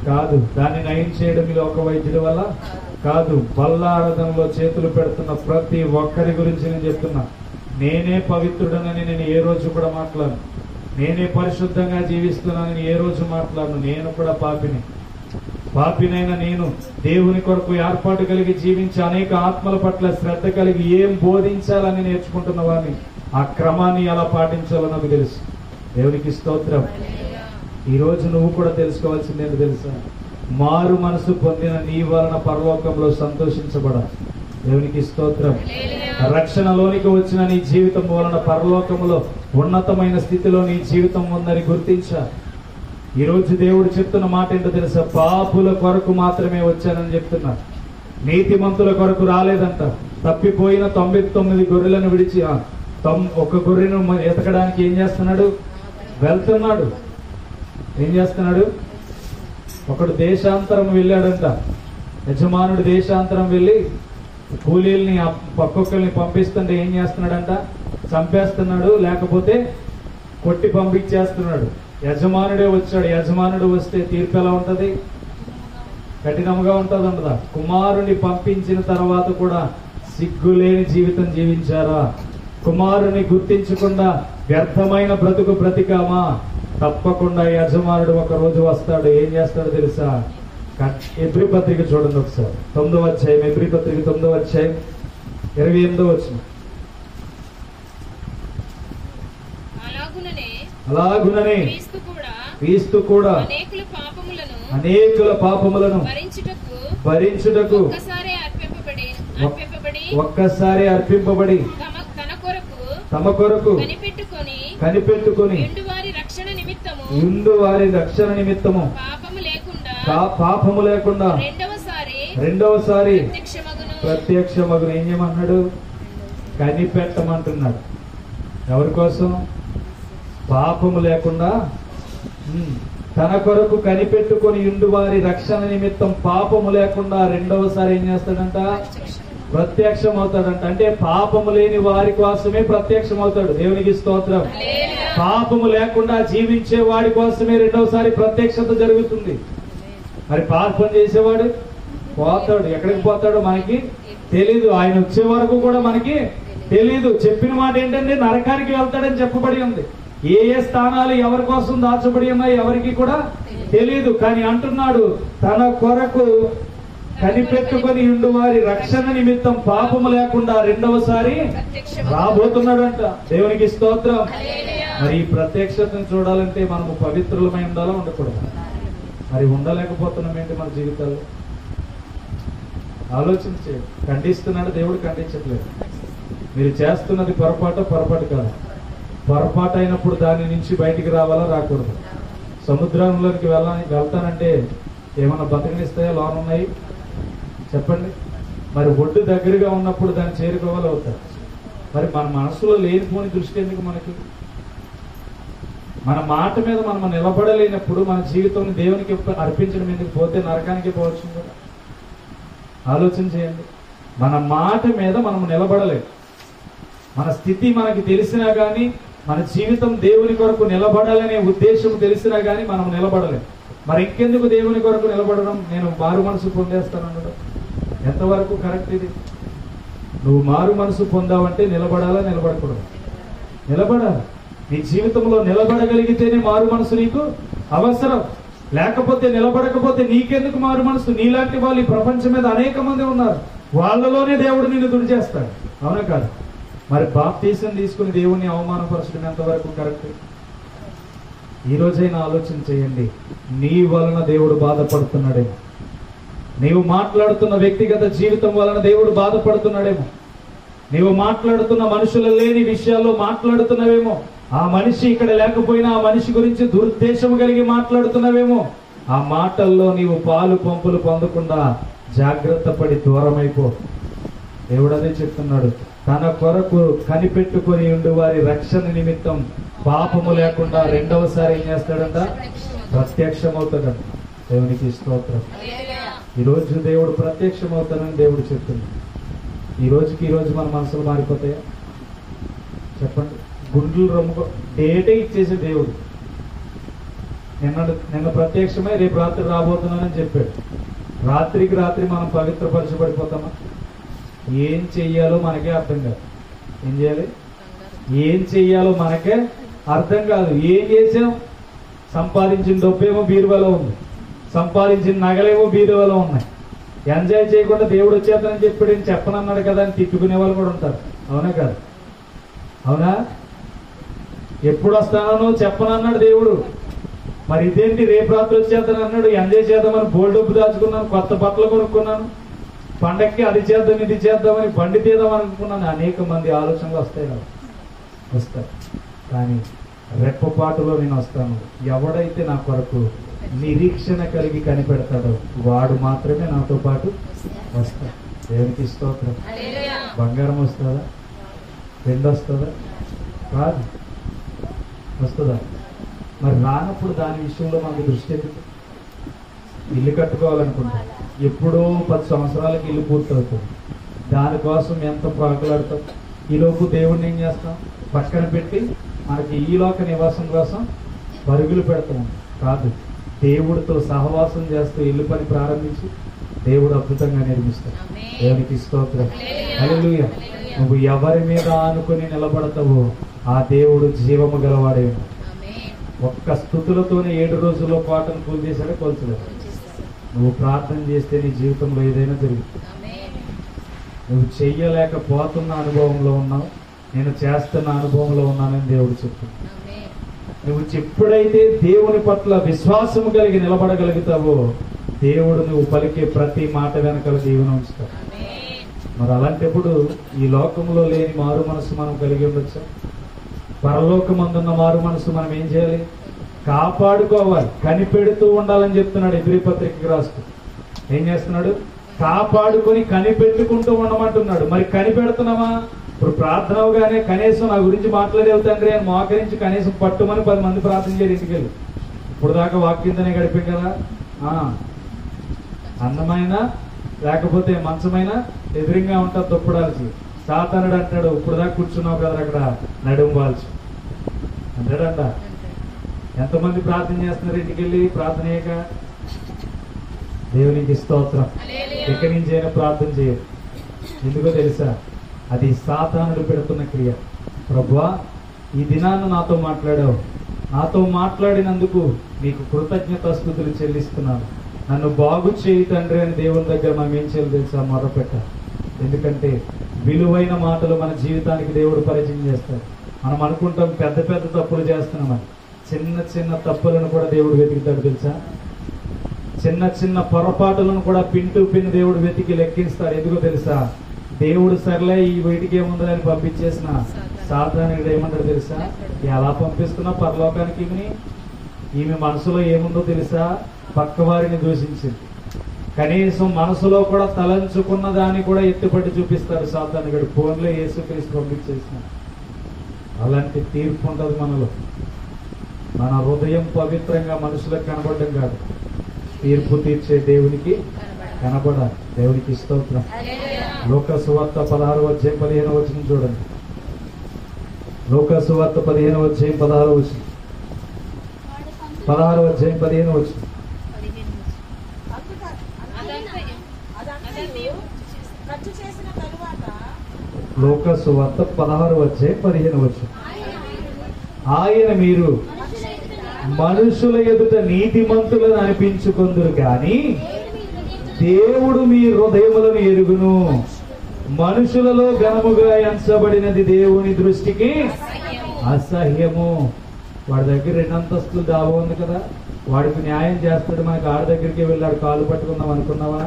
కాదు. దాన్ని నయం చేయడం ఈ లోక వైద్యుడి వల్ల కాదు. బల్లారాధనలో చేతులు పెడుతున్న ప్రతి ఒక్కరి గురించి నేను చెప్తున్నా. నేనే పవిత్రుడనని నేను ఏ రోజు కూడా మాట్లాడను. నేనే పరిశుద్ధంగా జీవిస్తున్నానని ఏ రోజు మాట్లాడను. నేను కూడా పాపినైనా నేను దేవుని కొరకు ఏర్పాటు కలిగి జీవించి అనేక ఆత్మల పట్ల శ్రద్ధ కలిగి ఏం బోధించాలని నేర్చుకుంటున్న వారిని, ఆ క్రమాన్ని ఎలా పాటించాలో నాకు తెలుసు. దేవునికి స్తోత్రం. ఈ రోజు నువ్వు కూడా తెలుసుకోవాల్సింది ఏంటో తెలుసా? మారు మనసు పొందిన నీ వలన పరలోకంలో సంతోషించబడాలి. దేవునికి స్తోత్రం. రక్షణలోనికి వచ్చిన నీ జీవితం వలన పరలోకంలో ఉన్నతమైన స్థితిలో నీ జీవితం ఉందని గుర్తించాలి. ఈ రోజు దేవుడు చెప్తున్న మాట ఏంటో తెలుసా? పాపుల కొరకు మాత్రమే వచ్చానని చెప్తున్నారు. నీతిమంతుల కొరకు రాలేదంట. తప్పిపోయిన 99 గొర్రెలను విడిచి ఒక గొర్రెను ఎతకడానికి ఏం చేస్తున్నాడు? వెళ్తున్నాడు. ఏం చేస్తున్నాడు? ఒకడు దేశాంతరం వెళ్ళాడంట. యజమానుడు దేశాంతరం వెళ్ళి కూలీల్ని పక్కొక్కరిని పంపిస్తుంటే ఏం చేస్తున్నాడంట? చంపేస్తున్నాడు, లేకపోతే కొట్టి పంపించేస్తున్నాడు. యజమానుడే వచ్చాడు. యజమానుడు వస్తే తీర్పు ఎలా ఉంటది? కఠినంగా ఉంటది, ఉండదా? కుమారుని పంపించిన తర్వాత కూడా సిగ్గులేని జీవితం జీవించారా? కుమారుని గుర్తించకుండా వ్యర్థమైన బ్రతుకు బ్రతికామా? తప్పకుండా యజమానుడు ఒక రోజు వస్తాడు. ఏం చేస్తాడో తెలుసా? ఎబ్రీ పత్రిక చూడండి ఒకసారి. 9వ అధ్యాయం, ఎబ్రీ పత్రిక 9వ అధ్యాయం 28వ వచనం. అలాగుననే క్రీస్తు కూడా అనేకుల పాపములను భరించుటకు ఒక్కసారి అర్పింపబడి తమ కొరకు కనిపెట్టుకొని ఇండు వారి రక్షణ నిమిత్తము పాపము లేకుండా రెండవసారి ప్రత్యక్షమగును. ఏం చేయమన్నాడు? కనిపెట్టమంటున్నాడు. ఎవరి కోసం? పాపము లేకుండా తన కొరకు కనిపెట్టుకొని ఇండు వారి రక్షణ నిమిత్తం పాపము లేకుండా రెండవసారి ఏం చేస్తాడంట? ప్రత్యక్షం అవుతాడంట. అంటే పాపము లేని వారి కోసమే ప్రత్యక్షం అవుతాడు. దేవునికి స్తోత్రం. పాపము లేకుండా జీవించే వాడి కోసమే రెండవసారి ప్రత్యక్షత జరుగుతుంది. మరి పాపం చేసేవాడు పోతాడు. ఎక్కడికి పోతాడో మనకి తెలీదు. ఆయన వచ్చే వరకు కూడా మనకి తెలీదు. చెప్పిన మాట ఏంటంటే నరకానికి వెళ్తాడని చెప్పబడి ఉంది. ఏ ఏ స్థానాలు ఎవరి కోసం దాచబడి ఉన్నాయి ఎవరికి కూడా తెలీదు. కానీ అంటున్నాడు తన కొరకు కనిపెట్టుకొని ఉండు వారి రక్షణ నిమిత్తం పాపము లేకుండా రెండవసారి రాబోతున్నాడంట. దేవునికి స్తోత్రం. మరి ఈ ప్రత్యక్షతను చూడాలంటే మనము పవిత్రులమై ఉండాలో ఉండకూడదు? మరి ఉండలేకపోతున్నాం ఏంటి మన జీవితాల్లో? ఆలోచించే. ఖండిస్తున్నాడు దేవుడు, ఖండించట్లేదు. మీరు చేస్తున్నది పొరపాటు కాదు. పొరపాటు అయినప్పుడు దాని నుంచి బయటికి రావాలా రాకూడదు? సముద్రంలోకి వెళ్తానంటే ఏమన్నా బతకనిస్తాయా? లోన్ ఉన్నాయి చెప్పండి. మరి ఒడ్డు దగ్గరగా ఉన్నప్పుడు దాన్ని చేరుకోవాలి అవుతారు. మరి మన మనసులో లేనిపోని దృష్టి ఎందుకు మనకి? మన మాట మీద మనం నిలబడలేనప్పుడు మన జీవితం దేవునికి అర్పించడం ఎందుకు? పోతే నరకానికి పోవచ్చు కదా. ఆలోచన చేయండి. మన మాట మీద మనం నిలబడలేదు. మన స్థితి మనకి తెలిసినా గానీ, మన జీవితం దేవుని కొరకు నిలబడాలనే ఉద్దేశం తెలిసినా గానీ మనం నిలబడలేం. మరి ఇంకెందుకు దేవుని కొరకు నిలబడడం? నేను మారు మనసు పొందేస్తానన్నాడు. ఎంతవరకు కరెక్ట్ ఇది? నువ్వు మారు మనసు పొందావంటే నిలబడాలా నిలబడకూడదు? నిలబడాలి. నీ జీవితంలో నిలబడగలిగితేనే మారు మనసు నీకు అవసరం. లేకపోతే నిలబడకపోతే నీకెందుకు మారు మనసు? నీలాంటి వాళ్ళు ఈ ప్రపంచం మీద అనేక మంది ఉన్నారు. వాళ్ళలోనే దేవుడు నిన్ను దుడి చేస్తాడు. అవునా కాదు? మరి బాప్తీసం తీసుకుని దేవుణ్ణి అవమానపరచడం ఎంతవరకు కరెక్ట్? ఈ రోజైనా ఆలోచన చేయండి. నీ వలన దేవుడు బాధపడుతున్నాడేమో. నీవు మాట్లాడుతున్న వ్యక్తిగత జీవితం వలన దేవుడు బాధపడుతున్నాడేమో. నీవు మాట్లాడుతున్న మనుషులు లేని విషయాల్లో మాట్లాడుతున్నావేమో. ఆ మనిషి ఇక్కడ లేకపోయినా ఆ మనిషి గురించి దురుద్దేశం కలిగి మాట్లాడుతున్నావేమో. ఆ మాటల్లో నీవు పాలు పంపులు పొందకుండా జాగ్రత్త పడి దూరమైపో. దేవుడు అదే చెప్తున్నాడు. తన కొరకు కనిపెట్టుకొని ఉండు వారి రక్షణ నిమిత్తం పాపము లేకుండా రెండవసారి ఏం చేస్తాడంట? ప్రత్యక్షమవుతాడంట. దేవునికి స్తోత్రం. ఈరోజు దేవుడు ప్రత్యక్షమవుతానని దేవుడు చెప్తున్నాడు. ఈ రోజు మన మనసులు మారిపోతాయా చెప్పండి? గుండ్లు రొమ్ము డేటే ఇచ్చేసే దేవుడు నిన్న ప్రత్యక్షమై రేపు రాత్రి రాబోతున్నానని చెప్పాడు. రాత్రికి రాత్రి మనం పవిత్రపరచబడిపోతామా? ఏం చెయ్యాలో మనకే అర్థం కాదు. ఏం చేయాలి? ఏం చెయ్యాలో మనకే అర్థం కాదు. ఏం చేసాం? సంపాదించిన డబ్బేమో బీరువాలో ఉంది, సంపాదించిన నగలేమో బీరువాలో ఉన్నాయి. ఎంజాయ్ చేయకుండా దేవుడు వచ్చేద్దని చెప్పాడు, చెప్పనన్నాడు కదా అని తిట్టుకునే వాళ్ళు కూడా ఉంటారు. అవునా కాదు? అవునా? ఎప్పుడు వస్తానో చెప్పనన్నాడు దేవుడు. మరి ఇదేంటి రేపు రాత్రి వచ్చేద్దాను అన్నాడు. ఎంజాయ్ చేద్దామని బోల్డ్ డబ్బు దాచుకున్నాను, కొత్త బట్టలు కొనుక్కున్నాను, పండక్కి అది చేద్దాం ఇది చేద్దామని బండి తీద్దాం అనుకున్నాను. అనేక మంది ఆలోచనలు వస్తాయి కదా, వస్తాయి. కానీ రెప్పపాటులో నేను వస్తాను. ఎవడైతే నా కొరకు నిరీక్షణ కలిగి కనిపెడతాడో వాడు మాత్రమే నాతో పాటు వస్తాడు. దేవునికి స్తోత్రం. బంగారం వస్తుందా? వెండి వస్తుందా? రాదు. వస్తుందా? మరి రానప్పుడు దాని విషయంలో మనకు దృష్టి ఎందుకు? ఇల్లు కట్టుకోవాలనుకుంటాం, ఎప్పుడో 10 సంవత్సరాలకి ఇల్లు పూర్తవుతుంది. దానికోసం ఎంత ప్రాకులాడతాం. ఈలోపు దేవుడిని ఏం చేస్తాం? పక్కన పెట్టి మనకి ఈ లోక నివాసం కోసం పరుగులు పెడతాం. కాదు, దేవుడితో సహవాసం చేస్తూ ఇల్లు పని ప్రారంభించి దేవుడు అద్భుతంగా నిర్మిస్తాడు. దేవునికి స్తోత్రం. హల్లెలూయా. నువ్వు ఎవరి మీద ఆనుకుని నిలబడతావో ఆ దేవుడు జీవము గలవాడే. ఒక్క స్తుతులతోనే 7 రోజుల్లో పాటను కూల్చేశాడే, కోల్చలేదు. నువ్వు ప్రార్థన చేస్తే నీ జీవితంలో ఏదైనా జరుగుతుంది. నువ్వు చెయ్యలేకపోతున్న అనుభవంలో ఉన్నావు, నేను చేస్తున్న అనుభవంలో ఉన్నానని దేవుడు చెప్తున్నాడు. నువ్వు ఎప్పుడైతే దేవుని పట్ల విశ్వాసము కలిగి నిలబడగలుగుతావో దేవుడు నువ్వు పలికే ప్రతి మాట వెనకాల దీవెన ఉంచుతాడు. మరి అలాంటప్పుడు ఈ లోకంలో లేని మారు మనసు మనం కలిగి ఉండొచ్చా? పరలోకమందున్న మారు మనసు మనం ఏం చేయాలి? కాపాడుకోవాలి, కనిపెడుతూ ఉండాలని చెప్తున్నాడు హెబ్రీ పత్రికకి రాస్తూ. ఏం చేస్తున్నాడు? కాపాడుకొని కనిపెట్టుకుంటూ ఉండమంటున్నాడు. మరి కనిపెడుతున్నామా? ఇప్పుడు ప్రార్థనగానే కనీసం నా గురించి మాట్లాడేవు తండ్రి అని మోకరించి కనీసం పట్టుమని 10 మంది ప్రార్థన చేయరు ఇంటికి వెళ్ళి. ఇప్పుడు దాకా వాక్యంతోనే గడిపాం కదా. అందమైన లేకపోతే మంచమైనా ఎదురుగా ఉంటారు తొప్పుడాల్సి. సాతానుడు అంటాడు, ఇప్పుడు దాకా కూర్చున్నావు కదా అక్కడ నడుము వాల్చి అంటాడంట. ఎంతమంది ప్రార్థన చేస్తున్నారు ఇంటికి వెళ్ళి ప్రార్థన అయ్యాక? దేవునికి స్తోత్రం. ఎక్కడి నుంచి అయినా ప్రార్థన చేయరు. ఎందుకో తెలుసా? అది సాతానుడు పెడుతున్న క్రియ. ప్రభువా, ఈ దినాన్ని నాతో మాట్లాడావు, నాతో మాట్లాడినందుకు నీకు కృతజ్ఞతాస్తుతులు చెల్లిస్తున్నాను, నన్ను బాగు చేయి తండ్రి అని దేవుని దగ్గర మనం ఏం చేయాలి తెలుసా? మొరపెట్టాలి. ఎందుకంటే విలువైన మాటలు మన జీవితానికి దేవుడు పరిచయం చేస్తాడు. మనం అనుకుంటాం పెద్ద పెద్ద తప్పులు చేస్తున్నామని. చిన్న చిన్న తప్పులను కూడా దేవుడు వెతుకుతాడు తెలుసా? చిన్న చిన్న పొరపాటులను కూడా పిన్ టు పిన్ దేవుడు వెతికి లెక్కిస్తాడు. ఎందుకో తెలుసా? దేవుడు సర్లే ఈ వీటికి ఏముందని పంపించేసిన సాతానుడు ఏమంటాడు తెలుసా? ఎలా పంపిస్తున్నా పరలోకానికి ఈమె మనసులో ఏముందో తెలుసా? పక్కవారిని దూషించింది. కనీసం మనసులో కూడా తలంచుకున్న దాన్ని కూడా ఎత్తుపట్టి చూపిస్తాడు సాతానుడు. ఫోన్లో యేసుక్రీస్తు పంపించేసిన. అలాంటి తీర్పు ఉంటుంది మనలో. మన హృదయం పవిత్రంగా మనుషులకు కనబడడం కాదు, తీర్పు తీర్చే దేవునికి కనబడాలి. దేవునికి స్తోత్రం. లూకా సువార్త 16:15 చూడండి. లూకా సువార్త 15:16 16:15 లూకా సువార్త 16:15 ఆయన మీరు మనుషుల ఎదుట నీతిమంతులను అనిపించుకొందురు గాని దేవుడు మీ హృదయములను ఎరుగును. మనుషులలో ఘనముగా ఎంచబడినది దేవుని దృష్టికి అసహ్యము. వాడి దగ్గర 2 అంతస్తులు డాబా ఉంది కదా, వాడికి న్యాయం చేస్తాడు. మనకి ఆడి దగ్గరికి వెళ్ళాడు కాలు పట్టుకుందాం అనుకున్నావా?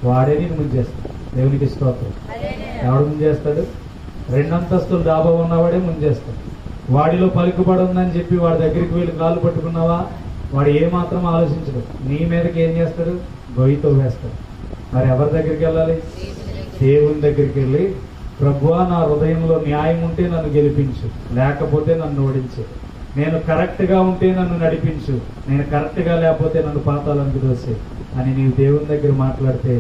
వాడే నేను ముంచేస్తాడు. దేవునికి స్తోత్రం. ఎవడు ముంచేస్తాడు? 2 అంతస్తులు డాబా ఉన్నవాడే ముంచేస్తాడు. వాడిలో పలుకుబడి ఉందని చెప్పి వాడి దగ్గరికి వెళ్ళి కాలు పట్టుకున్నావా? వాడు ఏమాత్రం ఆలోచించడు. నీ మీదకి ఏం చేస్తాడు? గొయ్యితో వేస్తాడు. మరి ఎవరి దగ్గరికి వెళ్ళాలి? దేవుని దగ్గరికి వెళ్ళి, ప్రభువా, నా హృదయంలో న్యాయం ఉంటే నన్ను గెలిపించు, లేకపోతే నన్ను ఓడించు. నేను కరెక్ట్ గా ఉంటే నన్ను నడిపించు, నేను కరెక్ట్ గా లేకపోతే నన్ను పాతాళానికి దోసే అని నీవు దేవుని దగ్గర మాట్లాడితే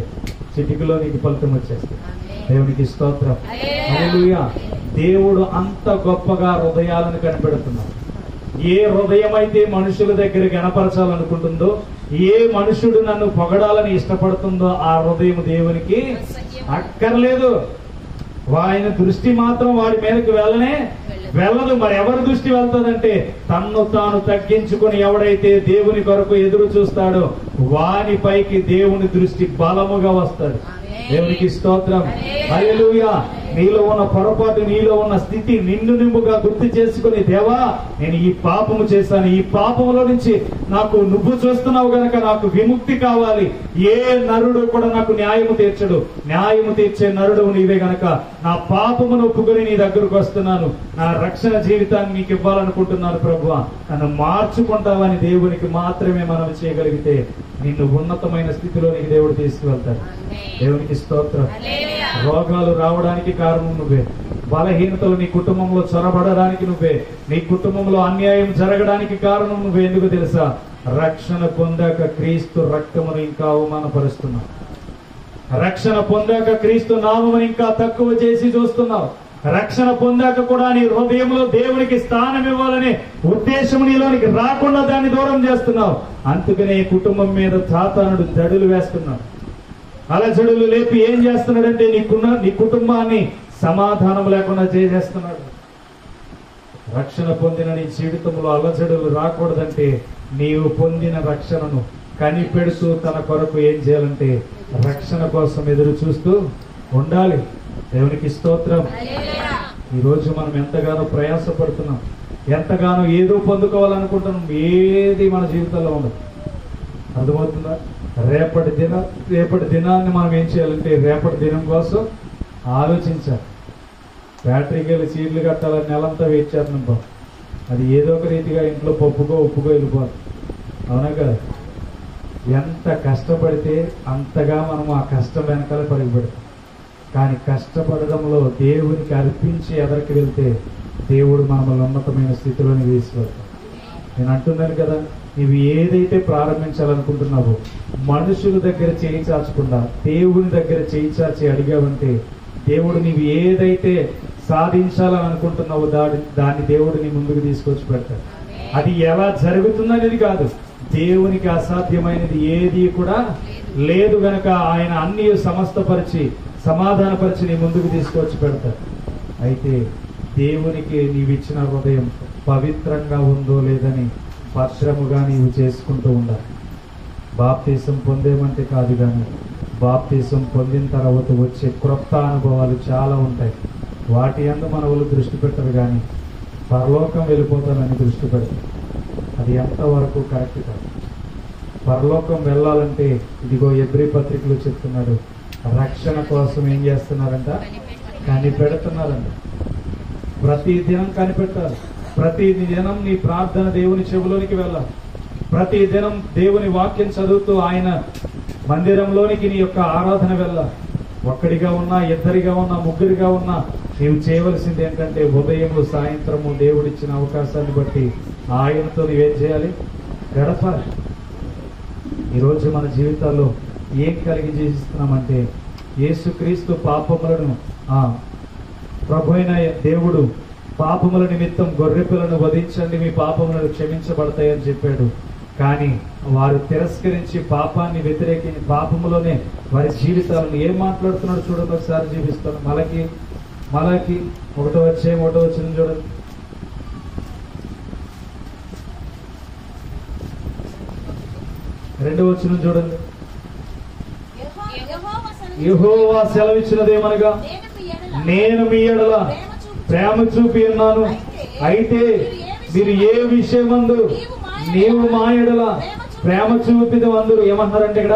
చిటికలో నీకు ఫలితం వచ్చేస్తుంది. దేవునికి స్తోత్రం. హల్లెలూయా. దేవుడు అంత గొప్పగా హృదయాలను కనిపెడుతున్నాడు. ఏ హృదయం అయితే మనుషుల దగ్గర గణపరచాలనుకుంటుందో, ఏ మనుషుడు నన్ను పొగడాలని ఇష్టపడుతుందో ఆ హృదయం దేవునికి అక్కర్లేదు. ఆయన దృష్టి మాత్రం వాడి మీదకి వెళ్ళదు. మరి ఎవరి దృష్టి వెళ్తుందంటే, తన్ను తాను తగ్గించుకుని ఎవడైతే దేవుని కొరకు ఎదురు చూస్తాడో వాని పైకి దేవుని దృష్టి బలముగా వస్తాడు. దేవునికి స్తోత్రం. హల్లెలూయా. నీలో ఉన్న పొరపాటు, నీలో ఉన్న స్థితి నిన్ను నింపుగా గుర్తు చేసుకుని, దేవా, నేను ఈ పాపము చేశాను, ఈ పాపములో నుంచి నాకు నువ్వు చూస్తున్నావు గనక నాకు విముక్తి కావాలి. ఏ నరుడు కూడా నాకు న్యాయము తీర్చడు. న్యాయము తీర్చే నరుడు నీవే గనక నా పాపమును ఒప్పుకొని నీ దగ్గరకు వస్తున్నాను. నా రక్షణ జీవితాన్ని నీకు ఇవ్వాలనుకుంటున్నాను ప్రభువా, నన్ను మార్చుకుంటావని దేవునికి మాత్రమే మనం చేయగలిగితే నిన్ను ఉన్నతమైన స్థితిలోనికి దేవుడు తీసుకువెళ్తాడు. దేవునికి స్తోత్రం. రోగాలు రావడానికి కారణం నువ్వే. బలహీనతలు నీ కుటుంబంలో చొరబడడానికి నువ్వే. నీ కుటుంబంలో అన్యాయం జరగడానికి కారణం నువ్వే. ఎందుకు తెలుసా? రక్షణ పొందాక క్రీస్తు రక్తమును ఇంకా అవమానపరుస్తున్నావు. రక్షణ పొందాక క్రీస్తు నామమును ఇంకా తక్కువ చేసి చూస్తున్నావు. రక్షణ పొందాక కూడా నీ హృదయంలో దేవునికి స్థానం ఇవ్వాలనే ఉద్దేశం నీలోనికి రాకుండా దాన్ని దూరం చేస్తున్నావు. అందుకనే కుటుంబం మీద సాతానుడు జడులు వేస్తున్నాడు. అలజడులు లేపి ఏం చేస్తున్నాడంటే నీ కుటుంబాన్ని సమాధానం లేకుండా చేసేస్తున్నాడు. రక్షణ పొందిన నీ జీవితంలో అలజడులు రాకూడదంటే నీవు పొందిన రక్షణను కనిపెడుతూ తన కొరకు ఏం చేయాలంటే రక్షణ కోసం ఎదురు చూస్తూ ఉండాలి. దేవునికి స్తోత్రం. ఈరోజు మనం ఎంతగానో ప్రయాసపడుతున్నాం, ఎంతగానో ఏదో పొందుకోవాలనుకుంటున్నాం, ఏది మన జీవితంలో ఉండదు. అర్థమవుతుందా? రేపటి దినాన్ని మనం ఏం చేయాలంటే రేపటి దినం కోసం ఆలోచించాలి. ఫ్యాక్టరీకి వెళ్ళి చీరలు కట్టాలని నెలంతా వెయిట్ చేస్తున్నాం. అది ఏదో ఒక రీతిగా ఇంట్లో పప్పుకో ఉప్పుకో వెళ్ళిపోదు. అవునా కదా? ఎంత కష్టపడితే అంతగా మనం ఆ కష్టం వెనకాల పరుగుపెడతాం. కానీ కష్టపడడంలో దేవునికి అర్పించి ఎదరికి వెళ్తే దేవుడు మనల్ని ఉన్నతమైన స్థితిలోని తీసుకెళ్తాం. నేను అంటున్నాను కదా, నువ్వు ఏదైతే ప్రారంభించాలనుకుంటున్నావో మనుషుల దగ్గర చేయి చాచకుండా దేవుని దగ్గర చేయి చాచి అడిగావంటే దేవుడు నీవు ఏదైతే సాధించాలని అనుకుంటున్నావో దాన్ని దేవుడు నీ ముందుకు తీసుకొచ్చి పెడతాడు. అది ఎలా జరుగుతుందనేది కాదు, దేవునికి అసాధ్యమైనది ఏది కూడా లేదు గనక ఆయన అన్ని సమస్తపరిచి సమాధానపరిచి నీ ముందుకు తీసుకొచ్చి పెడతాడు. అయితే దేవునికి నీవిచ్చిన హృదయం పవిత్రంగా ఉందో లేదని భద్రముగా నీవు చేసుకుంటూ ఉండాలి. బాప్తీసం పొందేమంటే కాదు, కానీ బాప్తీసం పొందిన తర్వాత వచ్చే క్రొత్త అనుభవాలు చాలా ఉంటాయి. వాటి యందు మన వాళ్ళు దృష్టి పెట్టరు, కానీ పరలోకం వెళ్ళిపోతానని దృష్టి పెడతారు. అది ఎంతవరకు కరెక్ట్ కాదు. పరలోకం వెళ్ళాలంటే ఇదిగో ఎబ్రీ పత్రికలు చెప్తున్నాడు, రక్షణ కోసం ఏం చేస్తున్నారంట? కనిపెడుతున్నారంట. ప్రతి దినం కనిపెట్టాలి. ప్రతి దినం నీ ప్రార్థన దేవుని చెవులోనికి వెళ్ళాలి. ప్రతి దినం దేవుని వాక్యం చదువుతూ ఆయన మందిరంలోనికి నీ యొక్క ఆరాధన వెళ్ళాలి. ఒక్కడిగా ఉన్నా, ఇద్దరిగా ఉన్నా, ముగ్గురిగా ఉన్నా నీవు చేయవలసింది ఏంటంటే ఉదయము సాయంత్రము దేవుడిచ్చిన అవకాశాన్ని బట్టి ఆయనతో నీవేం చేయాలి? గడపాలి. ఈరోజు మన జీవితాల్లో ఏం కలిగి జీవిస్తున్నామంటే యేసుక్రీస్తు పాపములను ప్రభు అయిన దేవుడు పాపముల నిమిత్తం గొర్రెపిల్లను వధించండి, మీ పాపములను క్షమించబడతాయని చెప్పాడు. కానీ వారు తిరస్కరించి పాపాన్ని వ్యతిరేకించి పాపములోనే వారి జీవితాలను ఏం మాట్లాడుతున్నాడు చూడండి. ఒకసారి జీవిస్తాను. మలకి 1వ అధ్యాయం 1వ వచనం చూడండి. రెండవ వచనం చూడండి. యెహోవా సెలవిచ్చినదేమనగా, నేను మీ ఎడల ప్రేమ చూపి ఉన్నాను. అయితే మీరు ఏ విషయమందు నీవు మా ఎడల ప్రేమ చూపితే అందరూ ఏమన్నారంటే, ఇక్కడ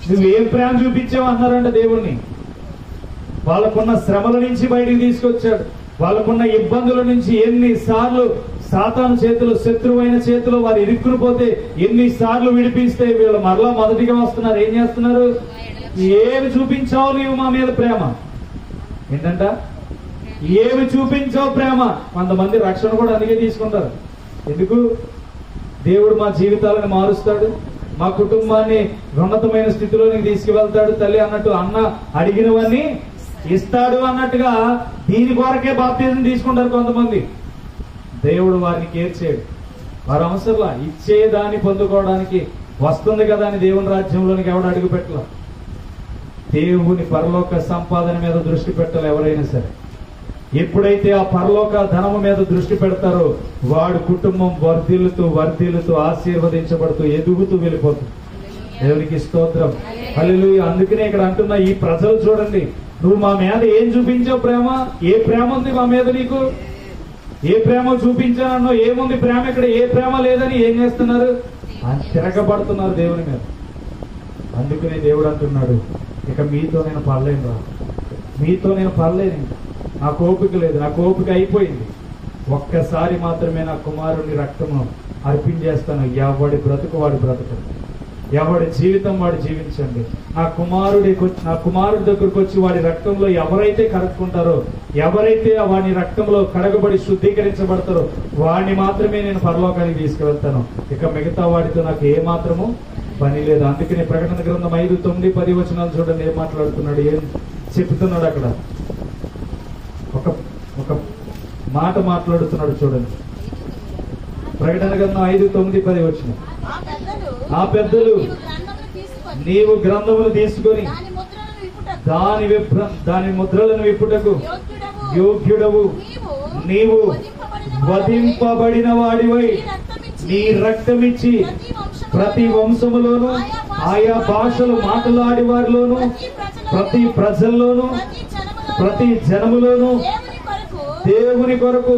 నువ్వేం ప్రేమ చూపించావు అన్నారంట దేవుణ్ణి. వాళ్ళకున్న శ్రమల నుంచి బయటికి తీసుకొచ్చాడు. వాళ్ళకున్న ఇబ్బందుల నుంచి ఎన్నిసార్లు సాతాను చేతులు, శత్రువైన చేతిలో వారు ఇరుక్కుని పోతే ఎన్నిసార్లు విడిపిస్తే వీళ్ళు మరలా మొదటిగా వస్తున్నారు. ఏం చేస్తున్నారు? ఏమి చూపించావు నీవు మా మీద ప్రేమ? ఏంటంట? ఏమి చూపించావు ప్రేమ? కొంతమంది రక్షణ కూడా అందుకే తీసుకుంటారు. ఎందుకు? దేవుడు మా జీవితాలను మారుస్తాడు, మా కుటుంబాన్ని ఉన్నతమైన స్థితిలోనికి తీసుకువెళ్తాడు తల్లి అన్నట్టు, అన్న అడిగినవన్నీ ఇస్తాడు అన్నట్టుగా దీని కొరకే బాప్తిజం తీసుకుంటారు కొంతమంది. దేవుడు వారిని కేర్ చేయడు. వారు అవసరంలా ఇచ్చేదాన్ని పొందుకోవడానికి వస్తుంది కదా అని దేవుని రాజ్యంలోనికి ఎవడు అడుగు పెట్టాల. దేవుని పరలోక సంపాదన మీద దృష్టి పెట్టాలి ఎవరైనా సరే. ఎప్పుడైతే ఆ పరలోక ధనము మీద దృష్టి పెడతారో వాడు కుటుంబం వర్ధిల్లుతూ ఆశీర్వదించబడుతూ ఎదుగుతూ వెళ్ళిపోతుంది. దేవునికి స్తోత్రం, హల్లెలూయా. అందుకనే ఇక్కడ అంటున్నా, ఈ ప్రజలు చూడండి, నువ్వు మా మీద ఏం చూపించావు ప్రేమ? ఏ ప్రేమ ఉంది మా మీద నీకు? ఏ ప్రేమ చూపించానో? ఏముంది ప్రేమ? ఇక్కడ ఏ ప్రేమ లేదని ఏం చేస్తున్నారు? తిరగబడుతున్నారు దేవుని మీద. అందుకనే దేవుడు అంటున్నాడు, ఇక మీతో నేను పడలేను రా, మీతో నేను పడలేను, నాకు ఓపిక లేదు, నాకు ఓపిక అయిపోయింది. ఒక్కసారి మాత్రమే నా కుమారుని రక్తము అర్పించేస్తాను. ఎవడి బ్రతుకు వాడి బ్రతుకు, ఎవడి జీవితం వాడు జీవించండి. నా కుమారుడి దగ్గరకు వచ్చి వాడి రక్తంలో ఎవరైతే కడుక్కుంటారో, ఎవరైతే వాడి రక్తంలో కడగబడి శుద్ధీకరించబడతారో వాడిని మాత్రమే నేను పరలోకానికి తీసుకువెళ్తాను. ఇక మిగతా వాడితో నాకు ఏ మాత్రము పని లేదు. అందుకని ప్రకటన గ్రంథం 5, 9, 10 వచనాలు చూడండి ఏం మాట్లాడుతున్నాడు, ఏం చెప్తున్నాడు అక్కడ. ఒక మాట మాట్లాడుతున్నాడు చూడండి. ప్రకటన గ్రంథం 5, 9, 10 వచనం. ఆ పెద్దలు నీవు గ్రంథములు తీసుకొని దాని ముద్రలను విప్పుటకు యోగ్యుడవు, నీవు వధింపబడిన వాడివై నీ రక్తమిచ్చి ప్రతి వంశములోను ఆయా భాషలు మాట్లాడే వారిలోను ప్రతి ప్రజల్లోను ప్రతి జనములోను దేవుని కొరకు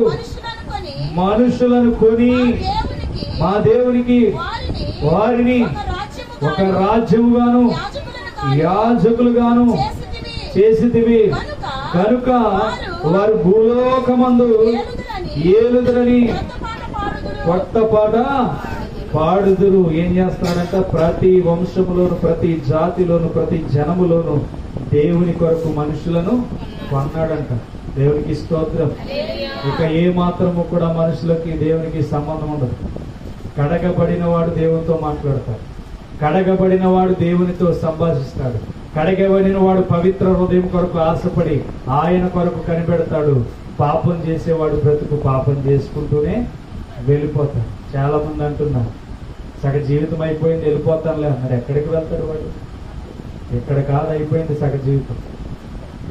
మనుషులను కొని మా దేవునికి వారిని ఒక రాజ్యముగాను యాజకులుగాను చేసితివి కనుక వారు భూలోకమందు ఏలుదురని కొత్త పాట పాడుదురు. ఏం చేస్తాడంట? ప్రతి వంశములోను, ప్రతి జాతిలోను, ప్రతి జనములోను దేవుని కొరకు మనుషులను కొన్నాడంట. దేవునికి స్తోత్రం. ఇక ఏ మాత్రము కూడా మనుషులకి దేవునికి సంబంధం ఉండదు. కడగబడిన వాడు దేవునితో మాట్లాడతాడు, కడగబడిన వాడు దేవునితో సంభాషిస్తాడు, కడగబడిన వాడు పవిత్ర హృదయం కొరకు ఆశపడి ఆయన కొరకు కనిపెడతాడు. పాపం చేసేవాడు బ్రతుకు పాపం చేసుకుంటూనే వెళ్ళిపోతాడు. చాలా మంది అంటున్నారు సగ జీవితం అయిపోయింది వెళ్ళిపోతానులే అన్నారు. ఎక్కడికి వెళ్తాడు వాడు? ఎక్కడ కాదు అయిపోయింది సగ జీవితం,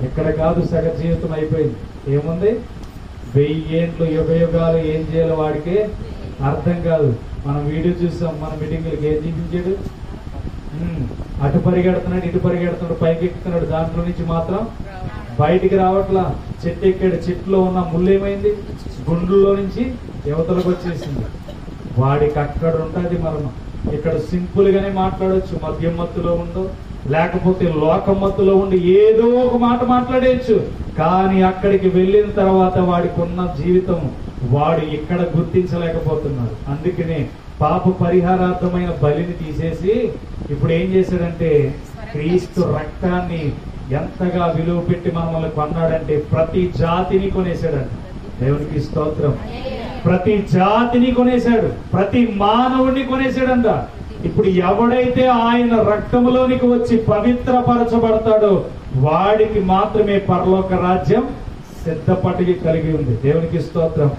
ఎక్కడ కాదు సగ జీవితం అయిపోయింది. ఏముంది? 1000 ఏండ్లు యుగ యుగాలు ఏం చేయాలో వాడికి అర్థం కాదు. మనం వీడియో చూసాం, మన మీటింగ్లకి ఏం చూపించాడు? అటు పరిగెడుతున్నాడు, ఇటు పరిగెడుతున్నాడు, పైకి ఎక్కుతున్నాడు, దాంట్లో నుంచి మాత్రం బయటికి రావట్లా. చెట్టు ఎక్కాడు, చెట్టులో ఉన్న ముళ్ళు ఏమైంది? గుండుల్లో నుంచి యువతలకు వచ్చేసింది. వాడికి అక్కడ ఉంటుంది మరణం. ఇక్కడ సింపుల్ గానే మాట్లాడొచ్చు, మద్యం మత్తులో ఉండో లేకపోతే లోకం మత్తులో ఉండి ఏదో ఒక మాట మాట్లాడేయచ్చు. కానీ అక్కడికి వెళ్ళిన తర్వాత వాడికి ఉన్న జీవితం వాడు ఇక్కడ గుర్తించలేకపోతున్నాడు. అందుకనే పాప పరిహారార్థమైన బలిని తీసేసి ఇప్పుడు ఏం చేశాడంటే క్రీస్తు రక్తాన్ని ఎంతగా విలువ పెట్టి మనల్ని కొన్నాడంటే ప్రతి జాతిని కొనేశాడంట. దేవునికి స్తోత్రం. ప్రతి జాతిని కొనేశాడు, ప్రతి మానవుడిని కొనేశాడంట. ఇప్పుడు ఎవడైతే ఆయన రక్తములోనికి వచ్చి పవిత్రపరచబడతాడో వాడికి మాత్రమే పరలోక రాజ్యం సిద్ధపడి కలిగి ఉంది. దేవునికి స్తోత్రం.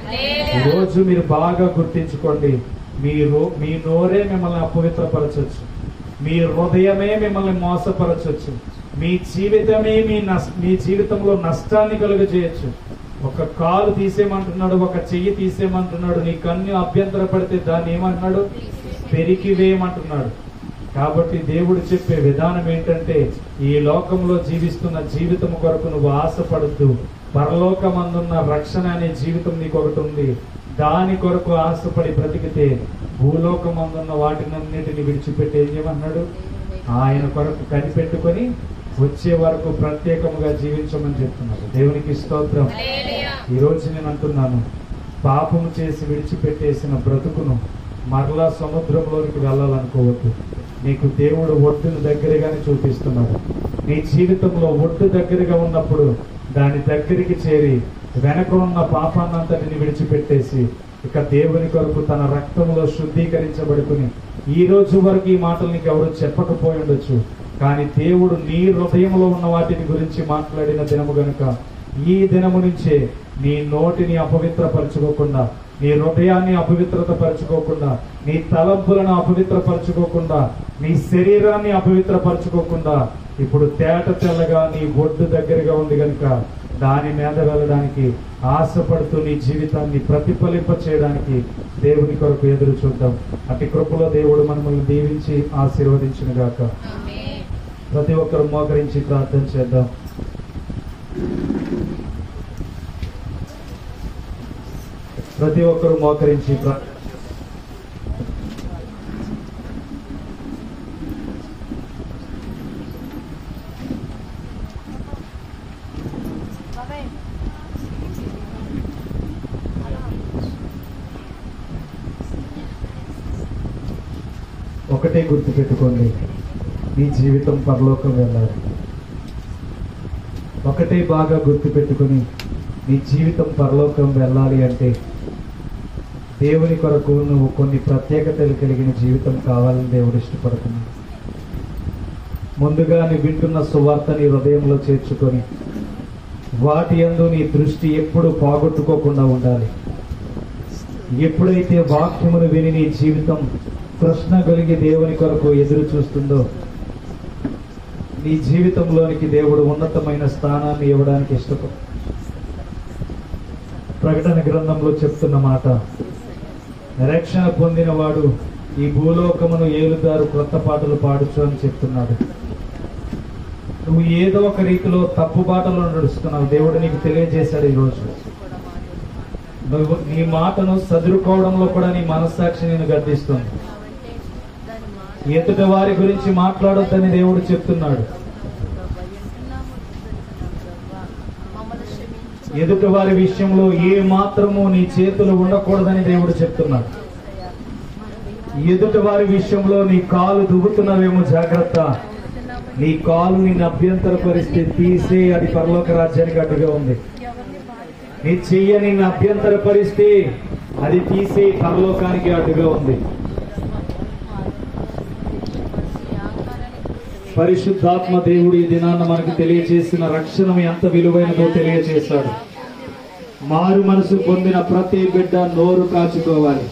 ఈరోజు మీరు బాగా గుర్తించుకోండి, మీ నోరే మిమ్మల్ని అపవిత్రపరచొచ్చు, మీ హృదయమే మిమ్మల్ని మోసపరచొచ్చు, మీ జీవితమే మీ జీవితంలో నష్టాన్ని కలుగజేయచ్చు. ఒక కాలు తీసేయమంటున్నాడు, ఒక చెయ్యి తీసేయమంటున్నాడు, నీ కన్ను అభ్యంతర పడితే దాన్ని ఏమంటున్నాడు? పెరికివేయమంటున్నాడు. కాబట్టి దేవుడు చెప్పే విధానం ఏంటంటే ఈ లోకంలో జీవిస్తున్న జీవితం కొరకు నువ్వు ఆశపడద్దు. పరలోకమందున్న రక్షణ అనే జీవితం నీకు ఒకటి ఉంది, దాని కొరకు ఆశపడి బ్రతికితే భూలోకమందున్న వాటినన్నిటిని విడిచిపెట్టి ఏం చేయమన్నాడు? ఆయన కొరకు కనిపెట్టుకొని వచ్చే వరకు ప్రత్యేకముగా జీవించమని చెప్తున్నాడు. దేవునికి స్తోత్రం. ఈ రోజు నేను అంటున్నాను, పాపము చేసి విడిచిపెట్టేసిన బ్రతుకును మరలా సముద్రంలోనికి వెళ్ళాలనుకోవద్దు. నీకు దేవుడు ఒడ్డును దగ్గరగానే చూపిస్తున్నాడు. నీ జీవితంలో ఒడ్డు దగ్గరగా ఉన్నప్పుడు దాని దగ్గరికి చేరి వెనక ఉన్న పాపాన్నంతటిని విడిచిపెట్టేసి ఇక దేవుని కొరకు తన రక్తంలో శుద్ధీకరించబడుకుని ఈ రోజు వరకు ఈ మాటలు నీకు ఎవరు చెప్పకపోయి ఉండొచ్చు, కానీ దేవుడు నీ హృదయంలో ఉన్న వాటిని గురించి మాట్లాడిన దినము గనుక ఈ దినము నుంచే నీ నోటిని అపవిత్రపరచుకోకుండా, నీ హృదయాన్ని అపవిత్రత పరచుకోకుండా, నీ తలంపులను అపవిత్రపరచుకోకుండా, నీ శరీరాన్ని అపవిత్రపరచుకోకుండా ఇప్పుడు తేట తెల్లగా నీ ఒడ్డు దగ్గరగా ఉంది కనుక దాని మీద వెళ్ళడానికి ఆశపడుతూ నీ జీవితాన్ని ప్రతిఫలింప చేయడానికి దేవుని కొరకు ఎదురు చూద్దాం. అటు కృపలో దేవుడు మనల్ని దీవించి ఆశీర్వదించును గాక. ప్రతి ఒక్కరు మోకరించి ప్రార్థన చేద్దాం. ప్రతి ఒక్కరు మోకరించి ఒకటే గుర్తు పెట్టుకోండి, మీ జీవితం పరలోకం వెళ్ళాలి. ఒకటే బాగా గుర్తు పెట్టుకొని నీ జీవితం పరలోకం వెళ్ళాలి అంటే దేవుని కొరకు నువ్వు కొన్ని ప్రత్యేకతలు కలిగిన జీవితం కావాలని దేవుడు ఇష్టపడుతున్నాడు. ముందుగా నీ వింటున్న సువార్త నీ హృదయంలో చేర్చుకొని వాటి యందు నీ దృష్టి ఎప్పుడు పోగొట్టుకోకుండా ఉండాలి. ఎప్పుడైతే వాక్యమును విని నీ జీవితం కృష్ణ కలిగి దేవుని కొరకు ఎదురు చూస్తుందో నీ జీవితంలోనికి దేవుడు ఉన్నతమైన స్థానాన్ని ఇవ్వడానికి ఇష్టపడు. ప్రకటన గ్రంథంలో చెప్తున్న మాట, రక్షణ పొందిన వాడు ఈ భూలోకమును ఏలుదారు క్రొత్త పాటలు పాడుచు అని చెప్తున్నాడు. నువ్వు ఏదో ఒక రీతిలో తప్పు బాటలో నడుస్తున్నావు, దేవుడు నీకు తెలియజేశాడు. ఈరోజు నువ్వు నీ మాటను సదురుకోవడంలో కూడా నీ మనస్సాక్షి నేను గర్దిస్తుంది. ఎదుటి వారి గురించి మాట్లాడొద్దని దేవుడు చెప్తున్నాడు. ఎదుటి వారి విషయంలో ఏ మాత్రము నీ చేతులు ఉండకూడదని దేవుడు చెప్తున్నాడు. ఎదుటి వారి విషయంలో నీ కాలు దువ్వుతున్నావేమో జాగ్రత్త. నీ కాలు నిన్ను అభ్యంతర పరిస్థితి తీసే, అది పరలోక రాజ్యానికి అడ్డుగా ఉంది. నీ చెయ్య నిన్ను అభ్యంతర పరిస్థితి అది తీసే, పరలోకానికి అడ్డుగా ఉంది. పరిశుద్ధాత్మ దేవుడు ఈ దినాన్న మనకు తెలియజేసిన రక్షణ ఎంత విలువైనదో తెలియజేశాడు. మారు మనసు పొందిన ప్రతి బిడ్డ నోరు కాచుకోవాలి.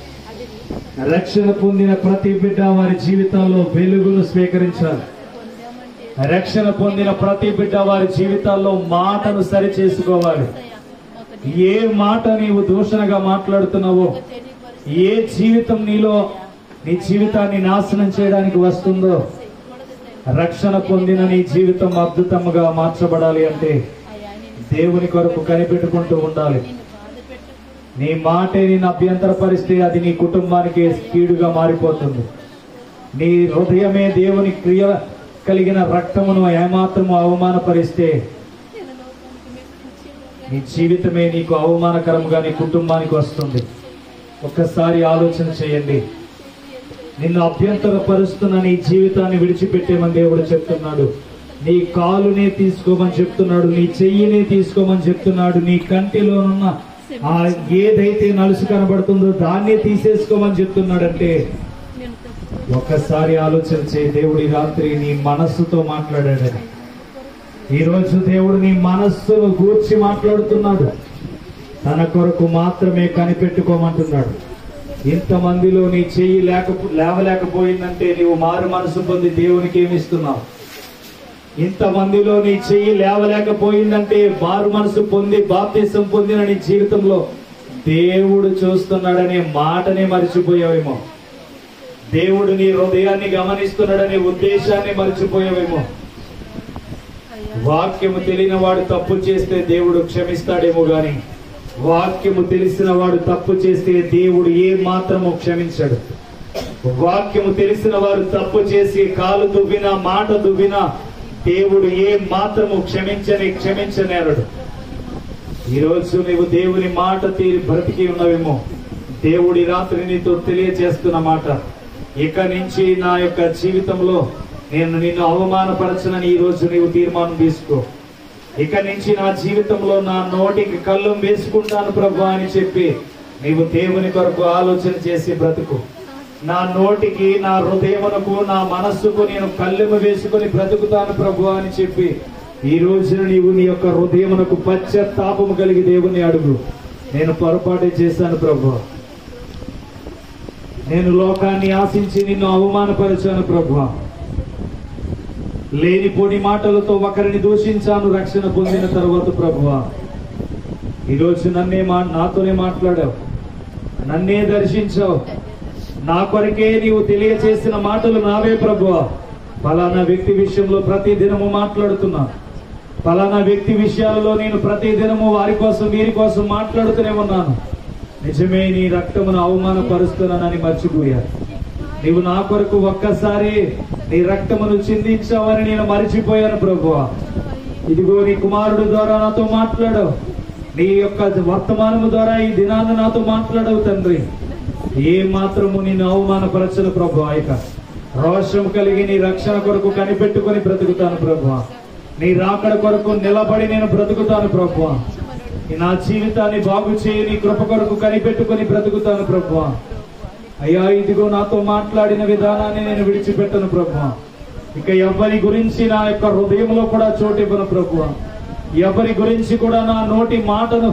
రక్షణ పొందిన ప్రతి బిడ్డ వారి జీవితాల్లో వెలుగును స్వీకరించాలి. రక్షణ పొందిన ప్రతి బిడ్డ వారి జీవితాల్లో మాటను సరి చేసుకోవాలి. ఏ మాట నీవు దూషణగా మాట్లాడుతున్నావో, ఏ జీవితం నీలో నీ జీవితాన్ని నాశనం చేయడానికి వస్తుందో, రక్షణ పొందిన నీ జీవితం అద్భుతంగా మార్చబడాలి అంటే దేవుని కొరకు కనిపెట్టుకుంటూ ఉండాలి. నీ మాటే నిన్ను అభ్యంతర పరిస్థితి అది నీ కుటుంబానికి కీడుగా మారిపోతుంది. నీ హృదయమే దేవుని క్రియ కలిగిన రక్తమును ఏమాత్రము అవమానపరిస్తే నీ జీవితమే నీకు అవమానకరంగా నీ కుటుంబానికి వస్తుంది. ఒక్కసారి ఆలోచన చేయండి. నిన్ను అభ్యంతర పరుస్తున్న నీ జీవితాన్ని విడిచిపెట్టేమని దేవుడు చెప్తున్నాడు. నీ కాలునే తీసుకోమని చెప్తున్నాడు, నీ చెయ్యినే తీసుకోమని చెప్తున్నాడు, నీ కంటిలోనున్న ఆ ఏదైతే నలుసు కనబడుతుందో దాన్నే తీసేసుకోమని చెప్తున్నాడంటే ఒక్కసారి ఆలోచన చేయి. దేవుడి రాత్రి నీ మనస్సుతో మాట్లాడాడని, ఈరోజు దేవుడు నీ మనస్సును గూర్చి మాట్లాడుతున్నాడు. తన కొరకు మాత్రమే కనిపెట్టుకోమంటున్నాడు. ఇంతమందిలో నీ చెయ్యి లేవలేకపోయిందంటే నీవు మారు మనసు పొంది దేవునికి ఏమిస్తున్నావు? ఇంతమందిలో నీ చెయ్యి లేవలేకపోయిందంటే మారు మనసు పొంది బాప్తిసం పొందిన నీ జీవితంలో దేవుడు చూస్తున్నాడనే మాటనే మర్చిపోయావేమో. దేవుడు నీ హృదయాన్ని గమనిస్తున్నాడనే ఉద్దేశాన్ని మర్చిపోయావేమో. వాక్యము తెలియని వాడు తప్పు చేస్తే దేవుడు క్షమిస్తాడేమో గాని వాక్యము తెలిసిన వాడు తప్పు చేస్తే దేవుడు ఏ మాత్రము క్షమించాడు. వాక్యము తెలిసిన వారు తప్పు చేసి కాలు దువ్వినా మాట దువ్వినా దేవుడు ఏ మాత్రము క్షమించనేరడు. ఈరోజు నీవు దేవుని మాట తీరి బ్రతికి ఉన్నవేమో. దేవుడి రాత్రి నీతో తెలియజేస్తున్న మాట, ఇక నుంచి నా యొక్క జీవితంలో నేను నిన్ను అవమానపరచనని ఈరోజు నీవు తీర్మానం తీసుకో. ఇక నుంచి నా జీవితంలో నా నోటికి కళ్ళం వేసుకుంటాను ప్రభు అని చెప్పి నీవు దేవుని కొరకు ఆలోచన చేసి బ్రతుకు. నా నోటికి, నా హృదయమునకు, నా మనస్సుకు నేను కళ్ళెము వేసుకుని బ్రతుకుతాను ప్రభు అని చెప్పి ఈ రోజున నీవు నీ యొక్క హృదయమునకు పశ్చాత్తాపము కలిగి దేవుని అడుగు. నేను పొరపాటు చేశాను ప్రభు, నేను లోకాన్ని ఆశించి నిన్ను అవమానపరిచాను ప్రభు, లేనిపోని మాటలతో ఒకరిని దూషించాను రక్షణ పొందిన తర్వాత ప్రభువా. ఈరోజు నాతోనే మాట్లాడావు, నన్నే దర్శించావు. నా కొరకే నీవు తెలియచేసిన మాటలు నావే ప్రభువా. ఫలానా వ్యక్తి విషయంలో ప్రతి దినము మాట్లాడుతున్నా, ఫలానా వ్యక్తి విషయాలలో నేను ప్రతి దినము వారి కోసం వీరి కోసం మాట్లాడుతూనే ఉన్నాను. నిజమే, నీ రక్తమును అవమానపరుస్తున్నానని మర్చిపోయాను. నీవు నా కొరకు ఒక్కసారి నీ రక్తమును చిందించావని నేను మరిచిపోయాను ప్రభువా. ఇదిగో నీ కుమారుడు ద్వారా నాతో మాట్లాడావు, నీ యొక్క వర్తమానము ద్వారా ఈ దినాన్ని నాతో మాట్లాడవు తండ్రి. ఏ మాత్రము నిన్ను అవమానపరచను ప్రభువా. ఇక రోషం కలిగి నీ రక్షణ కొరకు కనిపెట్టుకొని బ్రతుకుతాను ప్రభువా. నీ రాకడ కొరకు నిలబడి నేను బ్రతుకుతాను ప్రభువా. నా జీవితాన్ని బాగు చేయి, నీ కృప కొరకు కనిపెట్టుకొని బ్రతుకుతాను ప్రభువా. అయ్యా, ఇదిగో నాతో మాట్లాడిన విధానాన్ని నేను విడిచిపెట్టను ప్రభువా. ఇక ఎవరి గురించి నా యొక్క హృదయంలో కూడా చోటివ్వను ప్రభువా. ఎవరి గురించి కూడా నా నోటి మాటను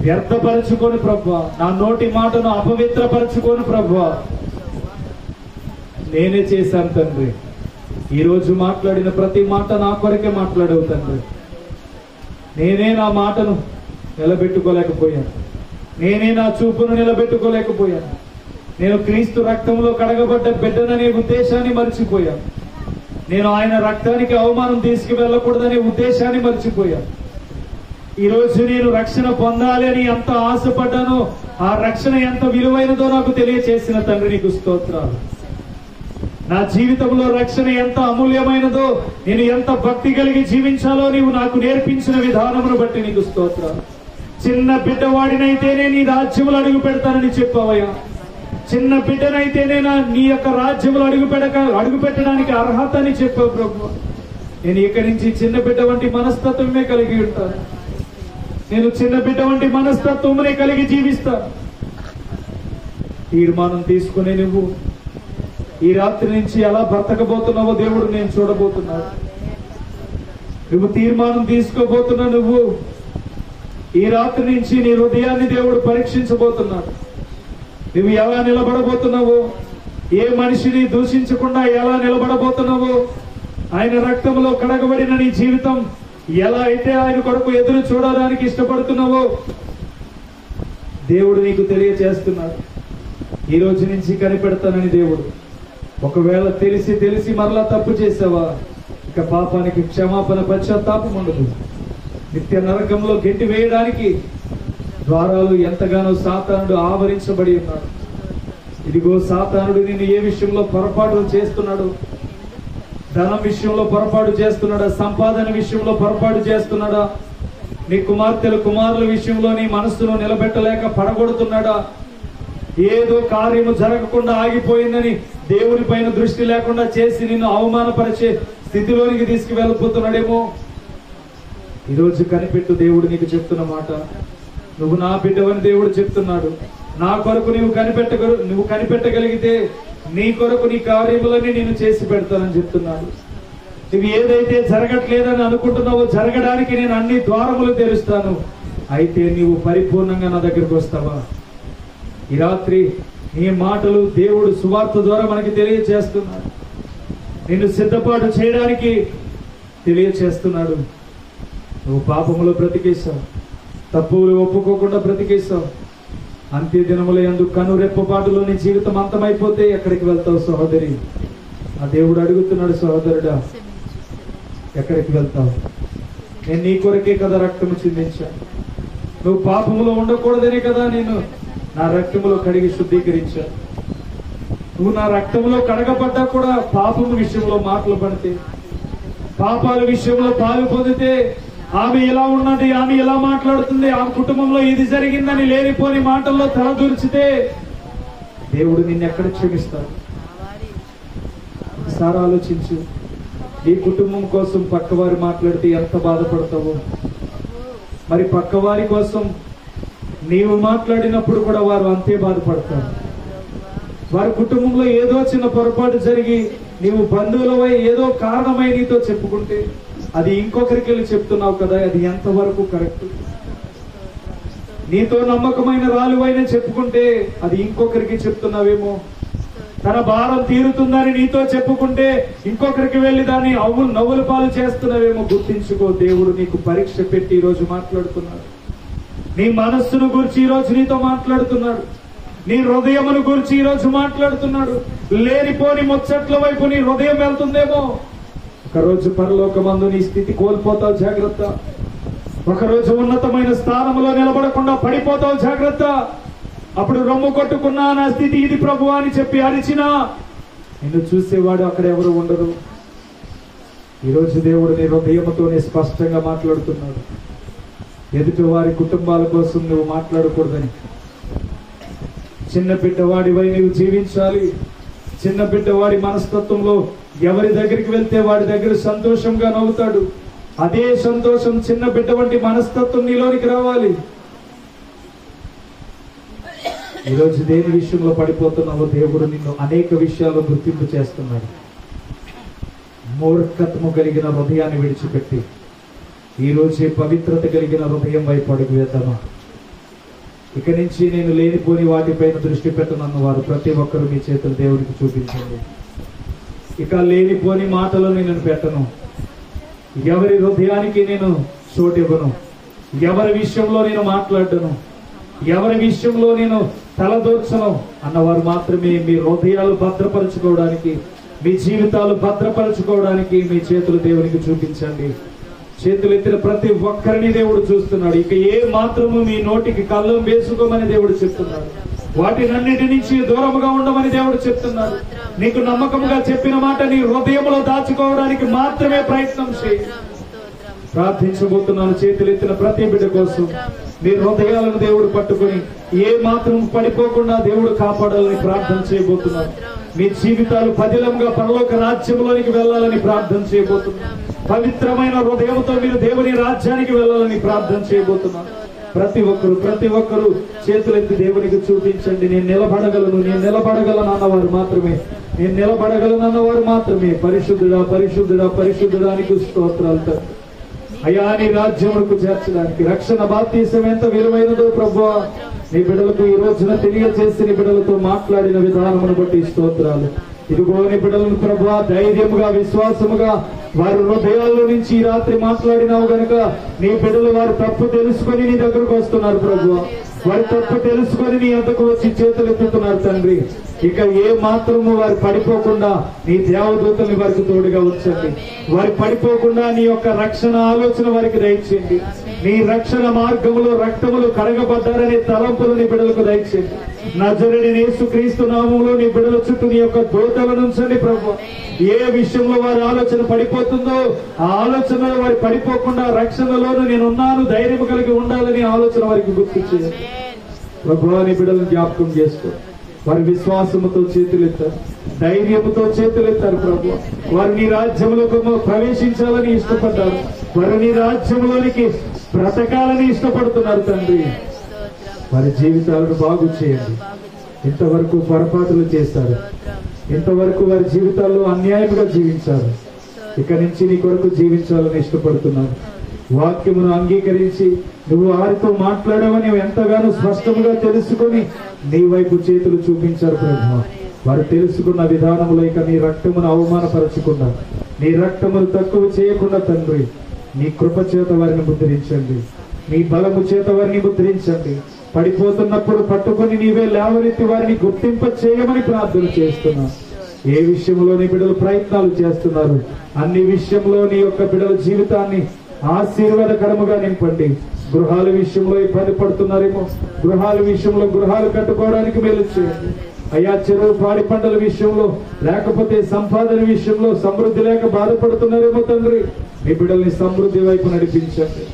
వ్యర్థపరచుకొని ప్రభువా, నా నోటి మాటను అపవిత్రపరచుకొని ప్రభువా. నేనే చేశాను తండ్రి. ఈరోజు మాట్లాడిన ప్రతి మాట నా కొరకే మాట్లాడవు తండ్రి. నేనే నా మాటను నిలబెట్టుకోలేకపోయాను, నేనే నా చూపును నిలబెట్టుకోలేకపోయాను. నేను క్రీస్తు రక్తంలో కడగబడ్డ బిడ్డననే ఉద్దేశాన్ని మర్చిపోయాను. నేను ఆయన రక్తానికి అవమానం తీసుకువెళ్ళకూడదనే ఉద్దేశాన్ని మర్చిపోయాను. ఈరోజు నేను రక్షణ పొందాలి అని ఎంత ఆశపడ్డానో, ఆ రక్షణ ఎంత విలువైనదో నాకు తెలియచేసిన తండ్రి నీకు స్తోత్రాలు. నా జీవితంలో రక్షణ ఎంత అమూల్యమైనదో, నేను ఎంత భక్తి కలిగి జీవించాలో నీవు నాకు నేర్పించిన విధానమును బట్టి నీకు స్తోత్రాలు. చిన్న బిడ్డవాడినైతేనే నీ రాజ్యములు అడుగు పెడతానని చెప్పావయ్యా. చిన్న బిడ్డనైతేనే నీ యొక్క రాజ్యములు అడుగు పెట్టడానికి అర్హత అని చెప్పావు ప్రభు. నేను ఇక్కడి నుంచి చిన్న బిడ్డ వంటి మనస్తత్వమే కలిగి ఉంటాను. నేను చిన్న బిడ్డ వంటి మనస్తత్వమునే కలిగి జీవిస్తాను. తీర్మానం తీసుకునే నువ్వు ఈ రాత్రి నుంచి ఎలా బ్రతకబోతున్నావో దేవుడు నేను చూడబోతున్నాను. నువ్వు తీర్మానం తీసుకోబోతున్నా. నువ్వు ఈ రాత్రి నుంచి నీ హృదయాన్ని దేవుడు పరీక్షించబోతున్నాడు. నువ్వు ఎలా నిలబడబోతున్నావో, ఏ మనిషిని దూషించకుండా ఎలా నిలబడబోతున్నావో, ఆయన రక్తంలో కడగబడిన నీ జీవితం ఎలా అయితే ఆయన కొరకు ఎదురు చూడడానికి ఇష్టపడుతున్నావో దేవుడు నీకు తెలియజేస్తున్నాడు. ఈ రోజు నుంచి కనిపెడతానని దేవుడు. ఒకవేళ తెలిసి మరలా తప్పు చేసావా, ఇక పాపానికి క్షమాపణ పశ్చాత్తాపం ఉండదు. నిత్య నరకంలో గెంటి వేయడానికి ద్వారాలు ఎంతగానో సాతానుడు ఆవరించబడి ఉన్నాడు. ఇదిగో సాతానుడు నిన్ను ఏ విషయంలో పొరపాటు చేస్తున్నాడు? ధనం విషయంలో పొరపాటు చేస్తున్నాడా? సంపాదన విషయంలో పొరపాటు చేస్తున్నాడా? నీ కుమారుల విషయంలో నీ మనస్సును నిలబెట్టలేక పడగొడుతున్నాడా? ఏదో కార్యము జరగకుండా ఆగిపోయిందని దేవుని పైన దృష్టి లేకుండా చేసి నిన్ను అవమానపరిచే స్థితిలోనికి తీసుకువెళ్ళిపోతున్నాడేమో. ఈరోజు కనిపెట్టు. దేవుడు నీకు చెప్తున్న మాట, నువ్వు నా బిడ్డవని దేవుడు చెప్తున్నాడు. నా కొరకు నువ్వు కనిపెట్టగలిగితే నీ కొరకు నీ కార్యములని నేను చేసి పెడతానని చెప్తున్నాడు. నువ్వు ఏదైతే జరగట్లేదని అనుకుంటున్నావో జరగడానికి నేను అన్ని ద్వారములు తెరుస్తాను. అయితే నీవు పరిపూర్ణంగా నా దగ్గరకు వస్తావా? ఈ రాత్రి నీ మాటలు దేవుడు సువార్త ద్వారా మనకి తెలియచేస్తున్నాడు. నిన్ను సిద్ధపాటు చేయడానికి తెలియచేస్తున్నాడు. నువ్వు పాపములో బ్రతికేశావు, తప్పులు ఒప్పుకోకుండా బ్రతికేశావు. అంత్య దినముల యందు కనురెప్పపాటులో నీ జీవితం అంతమైపోతే ఎక్కడికి వెళ్తావు సహోదరి? ఆ దేవుడు అడుగుతున్నాడు, సహోదరుడా ఎక్కడికి వెళ్తావు? నేను నీ కొరకే కదా రక్తము చిందించాను. నువ్వు పాపములో ఉండకూడదనే కదా నేను నా రక్తములో కడిగి శుద్ధీకరించాను. నువ్వు నా రక్తంలో కడగబడ్డా కూడా పాపము విషయంలో మాటలు పడితే, పాపాల విషయంలో పాలు పొందితే, ఆమె ఇలా ఉన్నది, ఆమె ఇలా మాట్లాడుతుంది, ఆమె కుటుంబంలో ఇది జరిగిందని లేనిపోని మాటల్లో తలదూర్చితే దేవుడు నిన్నెక్కడ క్షమిస్తాడు? ఒకసారి ఆలోచించు. ఈ కుటుంబం కోసం పక్కవారు మాట్లాడితే ఎంత బాధపడతావో, మరి పక్కవారి కోసం నీవు మాట్లాడినప్పుడు కూడా వారు అంతే బాధపడతారు. వారి కుటుంబంలో ఏదో చిన్న పొరపాటు జరిగి నీవు బంధువులవై ఏదో కారణమై నీతో చెప్పుకుంటే అది ఇంకొకరికి వెళ్ళి చెప్తున్నావు కదా, అది ఎంతవరకు కరెక్ట్? నీతో నమ్మకమైన రాలువైనా చెప్పుకుంటే అది ఇంకొకరికి చెప్తున్నావేమో. తన భారం తీరుతుందని నీతో చెప్పుకుంటే ఇంకొకరికి వెళ్ళి దాన్ని నవ్వుల పాలు చేస్తున్నావేమో. గుర్తించుకో, దేవుడు నీకు పరీక్ష పెట్టి ఈరోజు మాట్లాడుతున్నాడు. నీ మనస్సును గురించి ఈరోజు నీతో మాట్లాడుతున్నాడు. నీ హృదయమును గురించి ఈరోజు మాట్లాడుతున్నాడు. లేనిపోని ముచ్చట్ల వైపు నీ హృదయం వెళ్తుందేమో. ఒకరోజు పరలోకమందు నీ స్థితి కోల్పోతావు, జాగ్రత్త. ఒకరోజు ఉన్నతమైన స్థానంలో నిలబడకుండా పడిపోతావు, జాగ్రత్త. అప్పుడు రొమ్ము కొట్టుకున్నా నా స్థితి ఇది ప్రభువా అని చెప్పి అరిచినా నిన్ను చూసేవాడు అక్కడ ఎవరు ఉండరు. ఈరోజు దేవుడు నీ హృదయంతోనే స్పష్టంగా మాట్లాడుతున్నాడు. ఎదుటి వారి కుటుంబాల కోసం నువ్వు మాట్లాడకూడదని. చిన్న బిడ్డవాడివై నువ్వు జీవించాలి. చిన్న బిడ్డవాడి మనస్తత్వంలో ఎవరి దగ్గరికి వెళ్తే వాడి దగ్గర సంతోషంగా నవ్వుతాడు. అదే సంతోషం చిన్న బిడ్డ వంటి మనస్తత్వం నీలోనికి రావాలి. ఈరోజు దేని విషయంలో పడిపోతున్నావో దేవుడు నిన్ను అనేక విషయాలు గుర్తింపు చేస్తున్నాడు. మూర్ఖత్వము కలిగిన హృదయాన్ని విడిచిపెట్టి ఈ రోజే పవిత్రత కలిగిన హృదయం వైపు అడుగు వేద్దామా? ఇక నుంచి నేను లేనిపోని వాటిపైన దృష్టి పెట్టనన్న వారు ప్రతి ఒక్కరూ మీ చేతులు దేవుడికి చూపించండి. ఇక లేనిపోని మాటలు నేను పెట్టను. ఎవరి హృదయానికి నేను చోటివ్వను. ఎవరి విషయంలో నేను మాట్లాడను. ఎవరి విషయంలో నేను తలదూర్చను అన్నవారు మాత్రమే మీ హృదయాలు భద్రపరచుకోవడానికి, మీ జీవితాలు భద్రపరచుకోవడానికి మీ చేతులు దేవునికి చూపించండి. చేతులు ఎత్తిన ప్రతి ఒక్కరిని దేవుడు చూస్తున్నాడు. ఇక ఏ మాత్రము మీ నోటికి కళ్ళం వేసుకోమని దేవుడు చెప్తున్నాడు. వాటినన్నిటి నుంచి దూరముగా ఉండమని దేవుడు చెప్తున్నాడు. నీకు నమ్మకముగా చెప్పిన మాట నీ హృదయంలో దాచుకోవడానికి మాత్రమే ప్రయత్నం చేయి. ప్రార్థించబోతున్నాను చేతులు ఎత్తిన ప్రతి బిడ్డ కోసం. మీ హృదయాలను దేవుడు పట్టుకొని ఏ మాత్రం పడిపోకుండా దేవుడు కాపాడాలని ప్రార్థన చేయబోతున్నారు. మీ జీవితాలు పదిలంగా పరలోక రాజ్యంలోనికి వెళ్ళాలని ప్రార్థన చేయబోతున్నారు. పవిత్రమైన హృదయంతో మీరు దేవుని రాజ్యానికి వెళ్ళాలని ప్రార్థన చేయబోతున్నారు. ప్రతి ఒక్కరు చేతులెత్తి దేవునికి చూపించండి. నేను నిలబడగలను అన్నవారు మాత్రమే, నేను నిలబడగలను అన్నవారు మాత్రమే. పరిశుద్ధుడా పరిశుద్ధుడా పరిశుద్ధుడా అని స్తోత్రాలు. అయ్యా, నీ రాజ్యములకు చేర్చడానికి రక్షణ బాప్తీసం ఎంత విలువైనదో ప్రభువా, నీ బిడ్డలకు ఈ రోజున తెలియజేసి నీ బిడ్డలతో మాట్లాడిన విధానమును బట్టి స్తోత్రాలు. ఇదిగో నీ బిడ్డలను ప్రభువా ధైర్యముగా విశ్వాసముగా వారి హృదయాల్లో నుంచి ఈ రాత్రి మాట్లాడినావు గనుక నీ బిడ్డలు వారి తప్పు తెలుసుకొని నీ దగ్గరకు వస్తున్నారు ప్రభువా. వారి తప్పు తెలుసుకొని నీ వద్దకు వచ్చి చేతులు ఎత్తుతున్నారు తండ్రి. ఇక ఏ మాత్రము వారు పడిపోకుండా నీ దేవదూతల్ని వారికి తోడుగా ఉంచండి. వారి పడిపోకుండా నీ యొక్క రక్షణ ఆలోచన వారికి దయచేయండి. నీ రక్షణ మార్గములో రక్తములు కడగబడ్డారనే తలంపులు నీ బిడ్డలకు దయచేయండి. నజరేయుడైన యేసుక్రీస్తు నామములో నీ బిడ్డల చుట్టూ నీ యొక్క దూతలను ఉంచండి ప్రభువా. ఏ విషయంలో వారి ఆలోచన పడిపోతుందో ఆ ఆలోచనలో వారి పడిపోకుండా రక్షణలోనూ నేనున్నాను ధైర్యం కలిగి ఉండాలని ఆలోచన వారికి గుర్తు చేయండి ప్రభువా. నీ బిడ్డలను జ్ఞాపకం చేసుకో. వారి విశ్వాసముతో చేతులెత్తారు, ధైర్యముతో చేతులెత్తారు ప్రభువా. వారు నీ రాజ్యంలోకి ప్రవేశించాలని ఇష్టపడ్డారు. వారు నీ రాజ్యంలోనికి బ్రతకాలని ఇష్టపడుతున్నారు తండ్రి. వారి జీవితాలను బాగు చేయండి. ఇంతవరకు పొరపాటులు చేశారు, ఇంతవరకు వారి జీవితాల్లో అన్యాయంగా జీవించారు. ఇక నుంచి నీ కొరకు జీవించాలని ఇష్టపడుతున్నారు. వాక్యమును అంగీకరించి నువ్వు వారితో మాట్లాడవని ఎంతగానో స్పష్టంగా తెలుసుకొని నీ వైపు చేతులు చూపించారు ప్రభువా. వారు తెలుసుకున్న విధానంలో ఇక నీ రక్తమును అవమానపరచకుండా, నీ రక్తమును తక్కువ చేయకుండా తండ్రి నీ కృప చేత వారిని ముద్రించండి, నీ బలము చేత వారిని ముద్రించండి. పడిపోతున్నప్పుడు పట్టుకొని నీవే లేవనెత్తి వారిని గుర్తింప చేయమని ప్రార్థన చేస్తున్నా. ఏ విషయంలో నీ బిడ్డలు ప్రయత్నాలు చేస్తున్నారు అన్ని విషయంలో నీ యొక్క బిడ్డల జీవితాన్ని ఆశీర్వాదకరముగా నింపండి. గృహాల విషయంలో ఇబ్బంది పడుతున్నారేమో, గృహాల విషయంలో గృహాలు కట్టుకోవడానికి మేలు చేయండి అయ్యా. చెరువు పాడి పంటల విషయంలో లేకపోతే సంపాదన విషయంలో సమృద్ధి లేక బాధపడుతున్నారేమో తండ్రి, నీ బిడ్డల్ని సమృద్ధి వైపు నడిపించండి.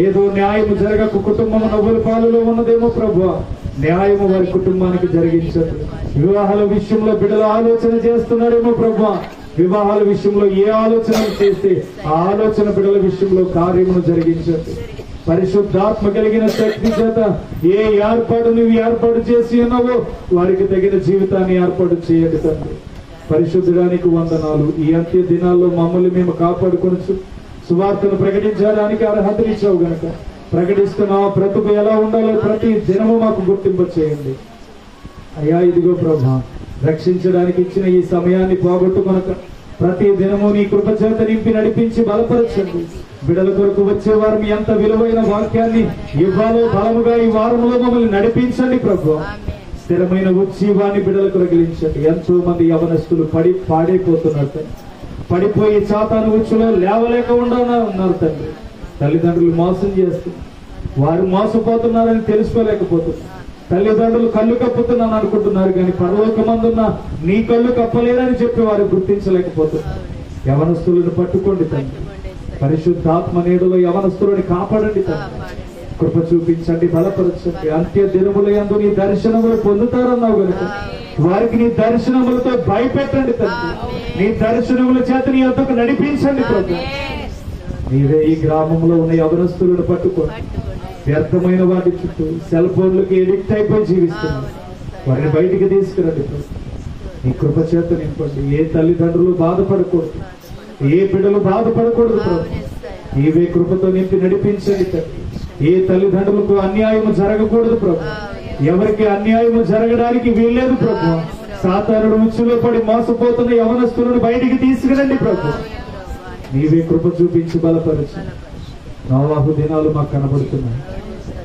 ఏదో న్యాయము జరగక కుటుంబం నవ్వుల పాలలో ఉన్నదేమో ప్రభువా, న్యాయము వారి కుటుంబానికి జరిగించండి. వివాహాల విషయంలో బిడ్డల ఆలోచన చేస్తున్నారేమో ప్రభువా, వివాహాల విషయంలో ఏ ఆలోచనలు చేస్తే ఆ ఆలోచన బిడ్డల విషయంలో కార్యమును జరిగించండి. పరిశుద్ధాత్మ కలిగిన శక్తి చేత ఏ ఏర్పాటు నువ్వు ఏర్పాటు చేసి ఉన్నావో వారికి తగిన జీవితాన్ని ఏర్పాటు చేయండి తండ్రి. పరిశుద్ధడానికి వందనాలు. ఈ అంత్య దినాల్లో మమ్మల్ని మేము కాపాడుకొనొచ్చు సువార్తను ప్రకటించడానికి అర్హతనిచ్చావు గనక ప్రకటిస్తున్నా బ్రతుకు ఎలా ఉండాలో ప్రతి దినము మాకు గుర్తింపు చేయండి అయ్యా. ఇదిగో ప్రభా, రక్షించడానికి ఇచ్చిన ఈ సమయాన్ని పోగొట్టుకొనక ప్రతి దినము నీ కృప చేత నింపి నడిపించి బలపరచండి. బిడ్డల కొరకు వచ్చే వారిని ఎంత విలువైన వాక్యాన్ని ఇవ్వాలో బలముగా ఈ వారంలో మమ్మల్ని నడిపించండి ప్రభు. స్థిరమైన ఉజ్జీవాన్ని బిడ్డలకు రగిలించండి. ఎంతో మంది యవనస్తులు పాడైపోతున్నారు, పడిపోయి సాతాను ఉచ్చులో లేవలేక ఉన్నారు తండ్రి. తల్లిదండ్రులు మోసం చేస్తున్నారు, వారు మోసపోతున్నారని తెలుసుకోలేకపోతున్నారు. తల్లిదండ్రులు కళ్ళు కప్పుతున్నాను అనుకుంటున్నారు కానీ పరలోకమందున్న నీ కళ్ళు కప్పలేదని చెప్పి వారు గుర్తించలేకపోతున్నారు. యవనస్తులను పట్టుకోండి తండ్రి. పరిశుద్ధాత్మ నీడలో యవనస్తులని కాపాడండి తండ్రి. కృప చూపించండి, బలపరచండి. అంత్య దినముల యందు నీ దర్శనములు పొందుతారన్నావు కనుక వారికి నీ దర్శనములతో భయపెట్టండి తండ్రి. నీ దర్శనముల చేత నీ వద్దకు నడిపించండి ప్రభు. నీవే ఈ గ్రామంలో ఉన్న యవనస్తులను పట్టుకోండి. వ్యర్థమైన వాటి చుట్టూ సెల్ ఫోన్లకి ఎడిక్ట్ అయిపోయి జీవిస్తున్నారు, వారిని బయటికి తీసుకురండి ప్రభు. నీ కృప చేత నింపండి. ఏ తల్లిదండ్రులు బాధపడకూడదు, ఏ బిడ్డలు బాధపడకూడదు ప్రభు. నీవే కృపతో నింపి నడిపించండి తండ్రి. ఏ తల్లిదండ్రులకు అన్యాయము జరగకూడదు ప్రభు. ఎవరికి అన్యాయము జరగడానికి వీల్లేదు ప్రభు. సాతానుడు ఉచ్చులో పడి మోసపోతున్న యవనస్తులను బయటికి తీసుకురండి ప్రభు. నీవే కృప చూపించి బలపరచు. నోవాహు దినాలు మాకు కనబడుతున్నాయి,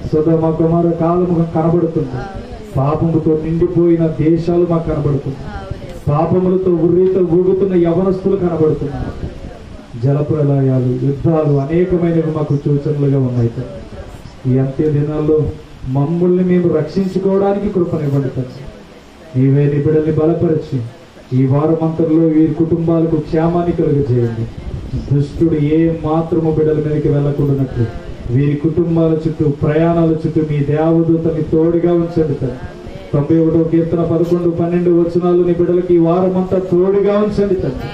సొదొమ గొమొర్రా కాలము కనబడుతుంది. పాపముతో నిండిపోయిన దేశాలు మాకు కనబడుతున్నాయి. పాపములతో ఉర్రీతో ఊగుతున్న యవనస్తులు కనబడుతున్నారు. జలప్రలయాలు, యుద్ధాలు అనేకమైనవి మాకు సూచనలుగా ఉన్నాయి. ఈ అంత్య దినాల్లో మమ్మల్ని మేము రక్షించుకోవడానికి కృపనివ్వండి తండ్రి. నీవే నీ బిడ్డల్ని బలపరిచి ఈ వారమంతలో వీరి కుటుంబాలకు క్షేమాన్ని కలుగజేయండి. దుష్టుడు ఏ మాత్రము బిడ్డల మీదకి వెళ్ళకుండానట్లు వీరి కుటుంబాల చుట్టూ, ప్రయాణాల చుట్టూ మీ దేవదూతని తోడుగా ఉంచండి తండ్రి. 91వ కీర్తన 11, 12 వచనాలు నీ బిడ్డలకి ఈ వారమంతా తోడుగా ఉంచండి తండ్రి.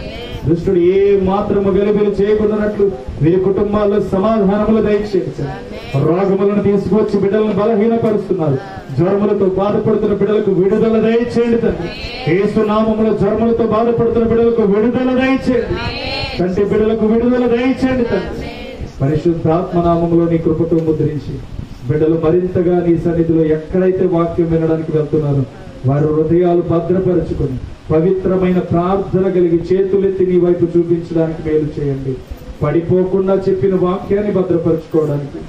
దుష్టుడు ఏ మాత్రము గలిబిలి చేయకుండానట్లు వీరి కుటుంబాల్లో సమాధానములు దయచేయండి. రోగములను తీసుకొచ్చి బిడ్డలను బలహీనపరుస్తున్నారు. జ్వరములతో బాధపడుతున్న బిడ్డలకు విడుదల దయచేయండి తండ్రి. యేసు నామములో జ్వరములతో బాధపడుతున్న బిడ్డలకు విడుదల దయచేయండి. తండ్రి బిడ్డలకు విడుదల దయచేయండి తండ్రి. పరిశుద్ధాత్మ నామములో నీ కృపతో ముద్రించి బిడ్డలు మరింతగా నీ సన్నిధిలో ఎక్కడైతే వాక్యం వినడానికి వెళ్తున్నారో వారి హృదయాలు భద్రపరుచుకొని పవిత్రమైన ప్రార్థన కలిగి చేతులెత్తి నీ వైపు చూపించడానికి మేలు చేయండి. పడిపోకుండా చెప్పిన వాక్యాన్ని భద్రపరచుకోవడానికి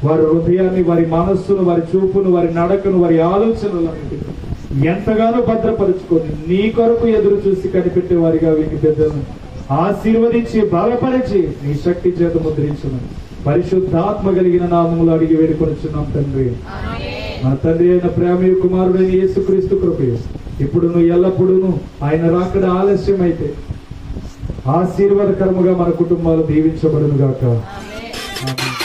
వారి హృదయాన్ని, వారి మనస్సును, వారి చూపును, వారి నడకను, వారి ఆలోచనలన్నిటిని ఎంతగానో భద్రపరుచుకొని నీ కొరకు ఎదురు చూసి కనిపెట్టే వారిగా వీరికి పెద్దలను ఆశీర్వదించి బలపరిచి నీ శక్తి చేత ముద్రించను. పరిశుద్ధాత్మ కలిగిన నామములు అడిగి వేడుకొనిచున్నాం తండ్రి. మన తండ్రి అయిన ప్రేమయు కుమారుడైన యేసుక్రీస్తు కృపయు ఇప్పుడును ఎల్లప్పుడూను ఆయన రాకడ ఆలస్యం అయితే ఆశీర్వాదకరముగా మన కుటుంబాలు దీవించబడును గాక. ఆమేన్.